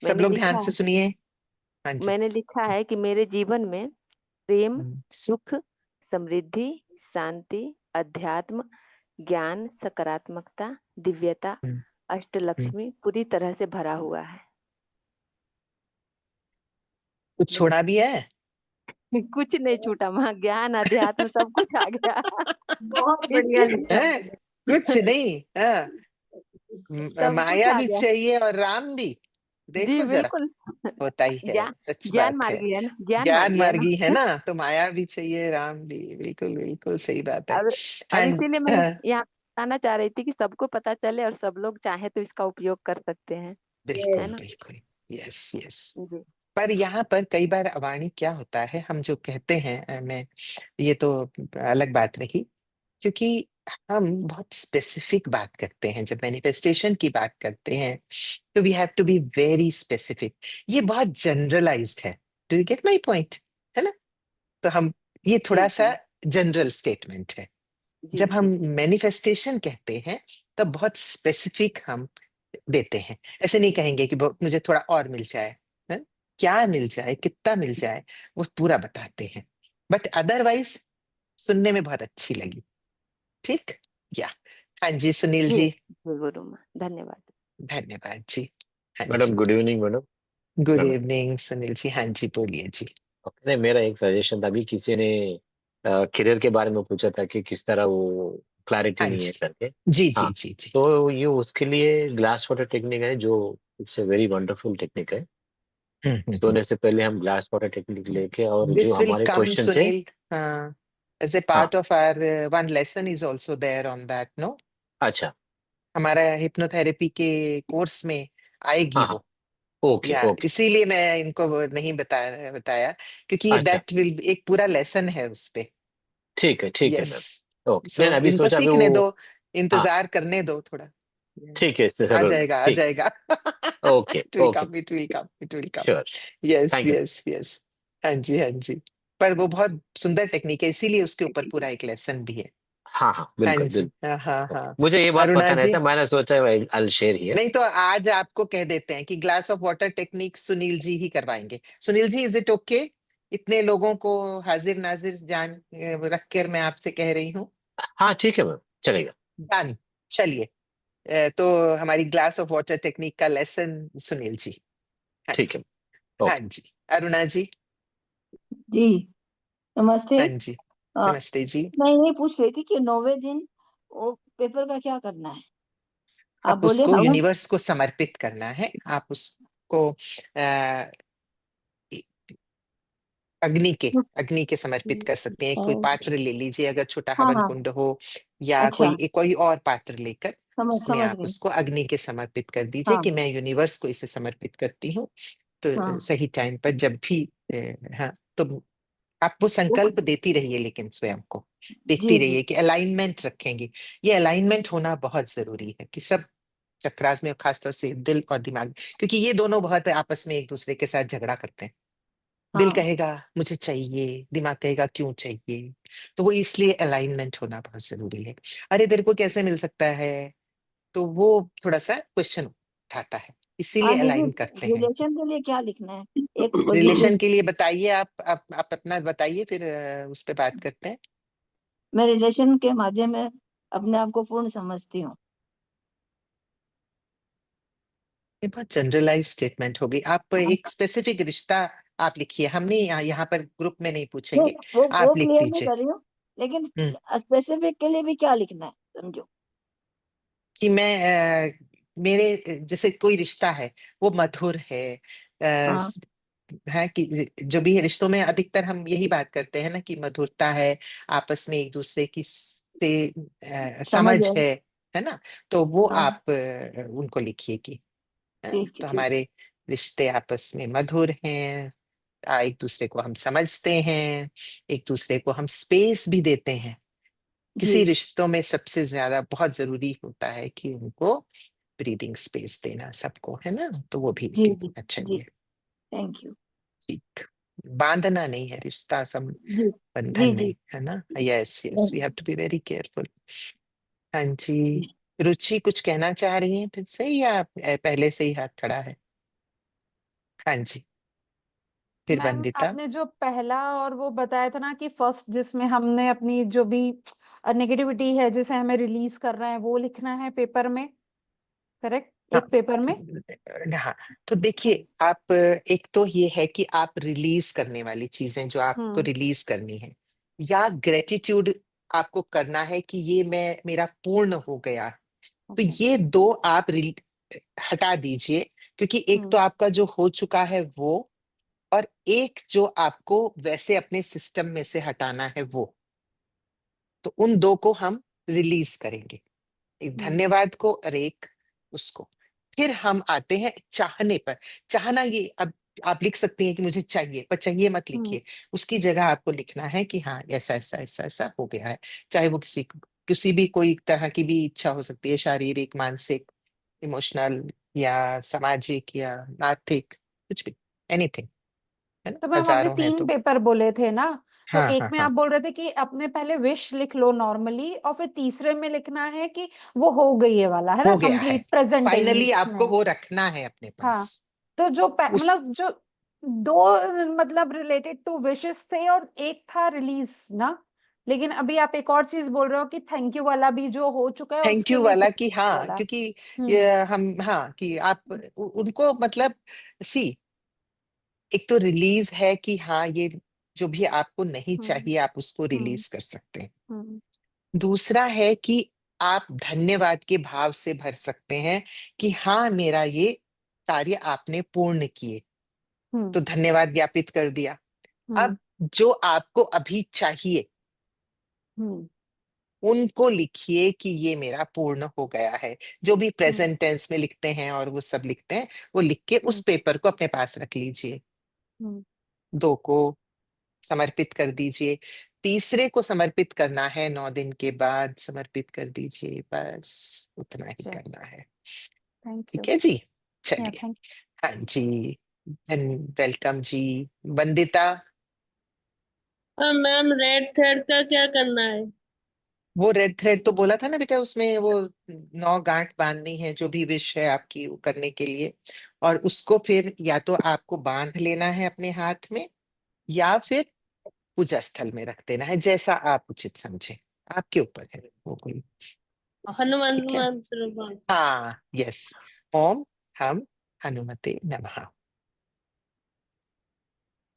सब मैंने लोग ध्यान लिखा से सुनिए। हाँ जी। मैंने लिखा है कि मेरे जीवन में प्रेम, हम्म, सुख, समृद्धि, शांति, अध्यात्म, ज्ञान, सकारात्मकता, दिव्यता, हम्म, हम्म। अष्टलक्ष्मी पूरी तरह से भरा हुआ है। कुछ छोड़ा भी है? कुछ नहीं छूटा माँ, ज्ञान अध्यात्म सब कुछ आ गया। बहुत बढ़िया लिखा हैं? है। कुछ नहीं? हाँ, सब कुछ माया आ भी गया। चाहिए और राम भी। जी देखो जरा, बिल्कुल। होता ही है, ज्ञान सच ज्ञान बात है। मार्गी है ना, ज्ञान ज्ञान मार्गी है ना। मार्गी है ना, तो माया भी चाहिए, राम भी। बिल्कुल बिल्कुल सही बात है। और हाँ। और इसीलिए मैं हाँ, यहाँ बताना चाह रही थी कि सबको पता चले और सब लोग चाहे तो इसका उपयोग कर सकते हैं, है बिल्कुल ना। बिल्कुल। Yes yes. जी पर यहाँ पर कई बार अवाणी क्या होता है, हम जो कहते हैं मैं, ये तो अलग बात रही, क्योंकि हम बहुत स्पेसिफिक बात करते हैं। जब मैनिफेस्टेशन की बात करते हैं तो we have to be very specific. ये बहुत जनरलाइज्ड है। Do you get my point? है ना। तो हम, ये जी थोड़ा सा जी जनरल स्टेटमेंट है। जी जब हम जी मैनिफेस्टेशन कहते हैं तब बहुत स्पेसिफिक हम देते हैं। ऐसे नहीं कहेंगे कि मुझे थोड़ा और मिल जाए, है? क्या मिल जाए, कितना मिल जाए, वो पूरा बताते हैं। बट अदरवाइज सुनने में बहुत अच्छी लगी। ठीक। या। हाँ जी सुनील जी जी। जी गुरु माँ, धन्यवाद। धन्यवाद जी। हाँ madam ji. Good evening madam. Good madam evening Sunil ji. हाँ जी बोलिए जी। नहीं, मेरा एक सजेशन था। अभी किसी ने करियर के बारे में पूछा था कि किस तरह वो क्लैरिटी हाँ नहीं है जी करके। जी हाँ, जी जी जी। तो ये उसके लिए ग्लास वाटर टेक्निक है, जो it's a very wonderful technique है। सोने से पहले हम ग्लास वाटर टेक्निक लेके, और जो दिस विल हमारे कम क्वेश्चन है। सुनील, एज ए हाँ, part of our one lesson is also there on that, no. अच्छा। हमारा हिप्नोथेरेपी के कोर्स में आएगी हाँ हाँ, वो। ओके या ओके। इसीलिए मैं इनको वो नहीं बताया बताया, क्योंकि अच्छा, दैट विल एक पूरा लेसन है उस पे। ठीक है यस। मैम। ओके, सो मैंने अभी इनको सोचा अभी सीखने वो। दो, हाँ, इंतजार करने दो थोड़ा। ठीक है, इससे आ जरूर मैम, जाएगा आ ठीक। जाएगा। Okay it will okay, come, it will come, it will come. Sure. Yes thank you. Yes yes. हाँ जी हाँ जी। पर वो बहुत सुंदर टेक्निक है, इसीलिए उसके ऊपर पूरा एक लेसन भी है। हाँ हाँ, हाँ बिल्कुल जी बिल्कुल। हाँ हाँ ओके, हाँ। मुझे ये बात अरुणा पता नहीं जी। था, मैंने सोचा आई शेयर हियर। नहीं तो आज आपको कह देते हैं कि glass of water technique Sunil ji ही करवाएंगे। Sunil ji is it okay? इतने लोगों को हाजिर नाजिर जान रख कर मैं आपसे कह रही हूँ। हाँ ठीक है मैम, चलेगा। डन। चलिए, तो हमारी ग्लास ऑफ वाटर टेक्निक का लेसन सुनील जी। हाँ ठीक है। जी हाँ ओके। जी। अरुणा जी। जी नमस्ते। हाँ जी नमस्ते जी। मैं ये पूछ रही थी कि 9वें दिन वो पेपर का क्या करना है, आप आप बोले उसको हवन। यूनिवर्स को समर्पित करना है। आप उसको अ, अग्नि के समर्पित कर सकते हैं। कोई पात्र ले लीजिए, अगर छोटा हाँ हवन हाँ, कुंड हो, या अच्छा कोई और पात्र लेकर उसमें समझ आप गई। उसको अग्नि के समर्पित कर दीजिए हाँ कि मैं यूनिवर्स को इसे समर्पित करती हूँ। तो हाँ सही टाइम पर जब भी हाँ, तो आप वो संकल्प देती रहिए, लेकिन स्वयं को देखती जी जी रहिए कि अलाइनमेंट रखेंगे। ये अलाइनमेंट होना बहुत जरूरी है कि सब चक्रास में, खासतौर से दिल और दिमाग, क्योंकि ये दोनों बहुत आपस में एक दूसरे के साथ झगड़ा करते हैं। दिल हाँ कहेगा मुझे चाहिए, दिमाग कहेगा क्यों चाहिए। तो वो इसलिए अलाइनमेंट होना बहुत जरूरी है। अरे तेरे को कैसे मिल सकता है, तो वो थोड़ा सा क्वेश्चन उठाता है, इसीलिए हाँ दीदी, अलाइन करते हैं। रिलेशन के लिए क्या लिखना है? एक रिलेशन पॉजिटिव। के लिए बताइए, आप अपना बताइए, फिर उस पर बात करते हैं। मैं रिलेशन के माध्यम में अपने आप को पूर्ण समझती हूँ। ये बहुत जनरलाइज स्टेटमेंट होगी। आप एक स्पेसिफिक रिश्ता आप लिखिए, हम नहीं यहाँ पर ग्रुप में नहीं नहीं, पूछेंगे, वो आप लिख क्लियर नहीं दीजिए। कर रही हूँ, लेकिन हम्म, स्पेसिफिक के लिए भी क्या लिखना है समझो। कि मैं मेरे जैसे कोई रिश्ता है वो मधुर है, हाँ है कि जो भी है रिश्तों में अधिकतर हम यही बात करते हैं ना कि मधुरता है, आपस में एक दूसरे की से समझ समझ है। है ना। तो वो हाँ आप उनको लिखिए कि ठीक है तो ठीक। हमारे रिश्ते आपस में मधुर हैं, एक दूसरे को हम समझते हैं, एक दूसरे को हम स्पेस भी देते हैं। जी किसी रिश्तों में सबसे ज्यादा बहुत जरूरी होता है कि उनको ब्रीदिंग स्पेस देना सबको, है ना। तो वो भी जी जी लिखना जी। चाहिए। Thank you. ठीक, बांधना नहीं है रिश्ता, जी बंधन जी जी। नहीं है ना। Yes yes, we have to be very careful. हाँ जी, रुचि कुछ कहना चाह रही हैं फिर से, या पहले से ही हाथ खड़ा है? हाँ जी, फिर मैम वंदिता। आपने जो पहला और वो बताया था ना कि फर्स्ट जिसमें हमने अपनी जो भी नेगेटिविटी है जिसे हमें रिलीज करना है वो लिखना है पेपर में, करेक्ट? हाँ एक पेपर में। हाँ, तो देखिए आप एक तो ये है कि आप रिलीज करने वाली चीजें जो आपको हम्म। रिलीज करनी है, या ग्रेटिट्यूड आपको करना है कि ये मैं मेरा पूर्ण हो गया, तो ओके। ये दो आप हटा दीजिए। क्योंकि एक तो आपका जो हो चुका है वो, और एक जो आपको वैसे अपने सिस्टम में से हटाना है वो, तो उन दो को हम रिलीज करेंगे, एक धन्यवाद को और एक उसको। फिर हम आते हैं चाहने पर। चाहना ये अब आप लिख सकती हैं कि मुझे चाहिए, पर चाहिए मत लिखिए। उसकी जगह आपको लिखना है कि हाँ ऐसा ऐसा ऐसा ऐसा हो गया है। चाहे वो किसी भी कोई तरह की भी इच्छा हो सकती है, शारीरिक, मानसिक, इमोशनल, या सामाजिक, या आर्थिक, कुछ भी, एनीथिंग, है ना। तो मैम आपने हजारों हैं 3 तो। पेपर बोले थे ना, तो हाँ एक हाँ में हाँ आप बोल रहे थे कि अपने पहले विश लिख लो नॉर्मली, और फिर तीसरे में लिखना है कि वो हो गई है वाला, है ना, हो गया है, कंप्लीट प्रेजेंट फाइनली टेंस आपको में। वो रखना है अपने पास। हाँ, तो जो उस मतलब जो दो मतलब रिलेटेड टू विशेस थे और एक था रिलीज ना, लेकिन अभी आप एक और चीज बोल रहे हो कि थैंक यू वाला भी जो हो चुका है थैंक उसके यू लिए वाला thank कि you हाँ, वाला। क्योंकि हम्म। ये हम हाँ कि आप उनको मतलब सी, एक तो रिलीज है कि हाँ ये जो भी आपको नहीं हम्म। चाहिए आप उसको हम्म। रिलीज कर सकते हैं। हम्म। दूसरा है कि आप धन्यवाद के भाव से भर सकते हैं कि हाँ मेरा ये कार्य आपने पूर्ण किए, हम्म। तो धन्यवाद ज्ञापित कर दिया। हम्म। अब जो आपको अभी चाहिए हम्म। उनको लिखिए कि ये मेरा पूर्ण हो गया है। जो भी हम्म। प्रेजेंट टेंस में लिखते हैं और वो सब लिखते हैं, वो लिख के उस हम्म। पेपर को अपने पास रख लीजिए। हम्म। दो को समर्पित कर दीजिए, तीसरे को समर्पित करना है 9 दिन के बाद, समर्पित कर दीजिए, बस उतना ही चल, करना है। Thank you. ठीक है जी, या चलिए। थैंक हाँ जी, वेलकम जी। वंदिता, मैम रेड थ्रेड का क्या करना है? वो रेड थ्रेड तो बोला था ना बेटा, उसमें वो 9 गांठ बांधनी है, जो भी विश है आपकी वो करने के लिए। और उसको फिर या तो आपको बांध लेना है अपने हाथ में, या फिर पूजा स्थल में रख देना है, जैसा आप उचित समझे, आपके ऊपर है वो कोई। हनुमान ठीक है, मंत्र का। हाँ यस। ओम हम हनुमते नमः,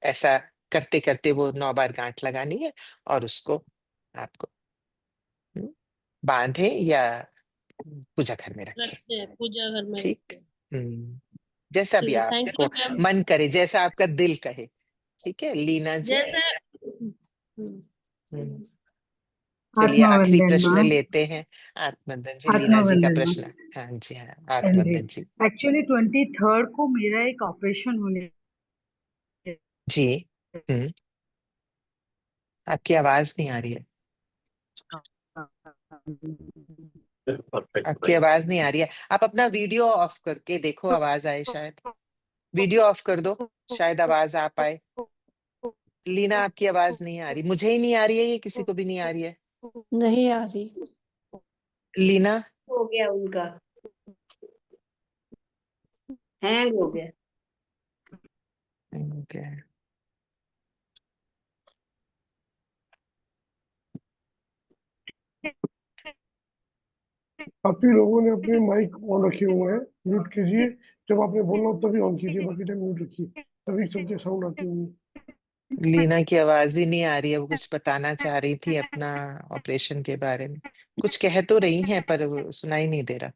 ऐसा करते करते वो 9 बार गांठ लगानी है, और उसको आपको बांधे या पूजा घर में रखें। रखते हैं, पूजा घर में रखते ठीक, हैं। जैसा भी ठीक है, थैंक यू आपको मैम। मन करे, जैसा आपका दिल कहे। ठीक है लीना जी। जैसे हम्म, चलिए आखिरी आत्मवंदन प्रश्न मैम। लेते हैं। आत्मवंदन जी, लीना जी का आत्मवंदन मैम। प्रश्न। हाँ जी, हाँ हाँ जी। आत्मवंदन जी। एक्चुअली 23rd को मेरा एक ऑपरेशन होने जी। हम्म आपकी आवाज नहीं आ रही है। आपकी आवाज नहीं आ रही है। आप अपना वीडियो ऑफ करके देखो, आवाज आए शायद। वीडियो ऑफ कर दो, शायद आवाज आ पाए। लीना, आपकी आवाज नहीं आ रही। मुझे ही नहीं आ रही है, ये किसी को भी नहीं आ रही है। नहीं आ रही। लीना, हो गया उनका, हैंग हो गया। ओके। काफी लोगों ने अपने माइक ऑन रखे हुए हैं, म्यूट कीजिए। जब आपने बोलना हो तभी ऑन कीजिए, बाकी टाइम म्यूट रखिए, तभी सबके साउंड आती होंगी। लीना की आवाज ही नहीं आ रही है। वो कुछ बताना चाह रही थी अपना ऑपरेशन के बारे में। कुछ कह तो रही हैं पर वो सुनाई नहीं दे रहा।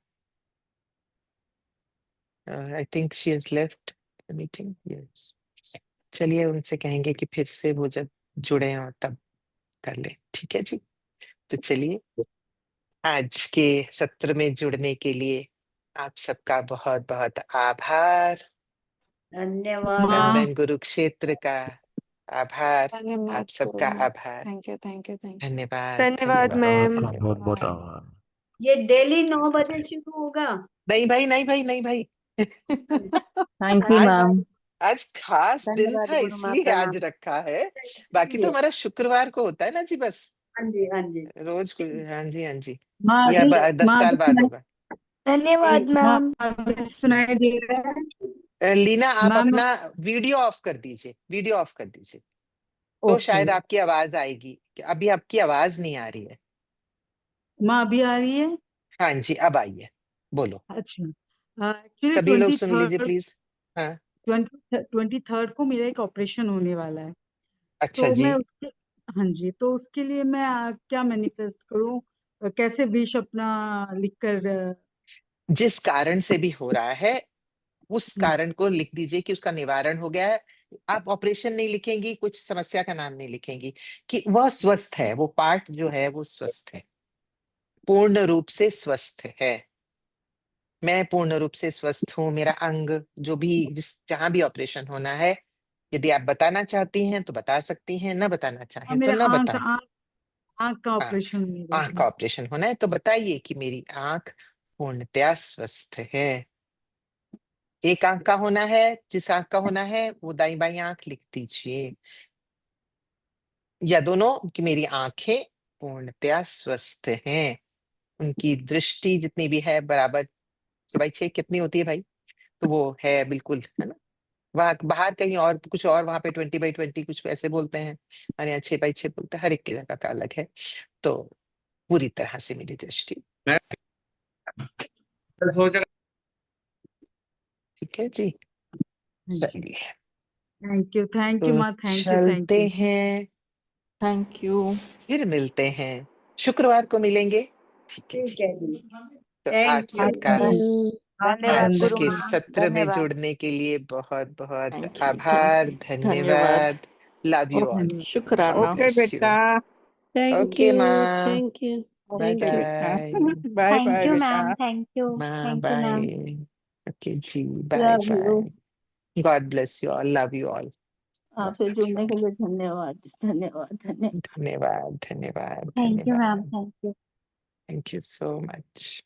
I think she has left the meeting. Yes, चलिए उनसे कहेंगे कि फिर से वो जब जुड़े और तब कर ले। ठीक है जी। तो चलिए, आज के सत्र में जुड़ने के लिए आप सबका बहुत बहुत आभार। धन्यवाद। नंदन गुरुक्षेत्र का आभार, आप सबका आभार। Thank you thank you thank धन्यवाद, धन्यवाद धन्यवाद, मैम। बहुत बहुत धन्यवाद। आभार। ये डेली 9 बजे शुरू होगा। नहीं भाई, नहीं भाई, नहीं भाई। थैंक यू आज मैम। आज खास दिन धन्यवाद था गुरु इसलिए माता। आज रखा है। बाकी तो हमारा शुक्रवार को होता है ना जी, बस हाँ जी, हाँ जी। रोज हाँ जी, हाँ जी। माँ ये अभी 10 माँ साल अभी बाद सुनाई होगा। धन्यवाद माँ मैम। अभी सुनाई दे रहा है लीना, आप मैम? अपना वीडियो ऑफ कर दीजिए, वीडियो ऑफ कर दीजिए, तो ओके शायद आपकी आवाज आएगी। अभी आपकी आवाज नहीं आ रही है। माँ अभी आ रही है? हाँ जी, अब आई है, बोलो। अच्छा, एक्चुअली सभी लोग सुन लीजिए प्लीज। हाँ, 23rd को मेरा एक ऑपरेशन होने वाला है। अच्छा तो जी। मैं उसके, हाँ जी, तो उसके लिए मैं क्या मैनिफेस्ट करूं, कैसे विश अपना लिखकर जिस कारण से भी हो रहा है उस कारण को लिख दीजिए कि उसका निवारण हो गया है। आप ऑपरेशन नहीं लिखेंगी, कुछ समस्या का नाम नहीं लिखेंगी, कि वह स्वस्थ है, वो पार्ट जो है वो स्वस्थ है, पूर्ण रूप से स्वस्थ है। मैं पूर्ण रूप से स्वस्थ हूँ। मेरा अंग जो भी जहां भी ऑपरेशन होना है, यदि आप बताना चाहती हैं तो बता सकती हैं, ना बताना चाहें तो मेरे ना आंख बताएं। आंख का हाँ, ऑपरेशन होने वाला आंख है। का ऑपरेशन होना है तो बताइए कि मेरी आंख पूर्णतया स्वस्थ है। एक आंख का होना है, जिस आंख का होना है वो दाई बाई आंख लिख दीजिए, या दोनों, कि मेरी आंखें पूर्णतया स्वस्थ हैं। उनकी दृष्टि जितनी भी है बराबर 6/6 कितनी होती है भाई, तो वो है बिल्कुल, है ना। वहां बाहर कहीं और कुछ और, वहां पे 20/20 कुछ ऐसे बोलते हैं, हमारे यहाँ 6/6 बोलते हैं। हर एक की जगह का अलग है। तो पूरी तरह से मेरी दृष्टि हो जाएगा। ठीक है जी। चलिए, थैंक यू तो माँ, थैंक यू चलते हैं, थैंक यू। फिर मिलते हैं, शुक्रवार को मिलेंगे। ठीक है जी। ठीक है जी, तो आप थैंक सबका यू। धन्यवाद आज गुरु के माँ। सत्र में धन्यवाद। जुड़ने के लिए बहुत बहुत थैंक यू आभार, धन्यवाद। धन्यवाद। Love you all. गॉड शुक्राना। Okay bless you. बेटा। थैंक ओके यू माँ, thank you bye thank okay you. बेटा। बाय। बाय थैंक बाय यू बेटा। मैम, माँ थैंक यू बाय। मैम। ओके जी, bye love you. Bye. God bless you all, love you all. आपसे जुड़ने के लिए धन्यवाद धन्यवाद धन्यवाद। धन्यवाद, धन्यवाद, थैंक यू मैम, धन्यवाद। Thank you. Thank you so much.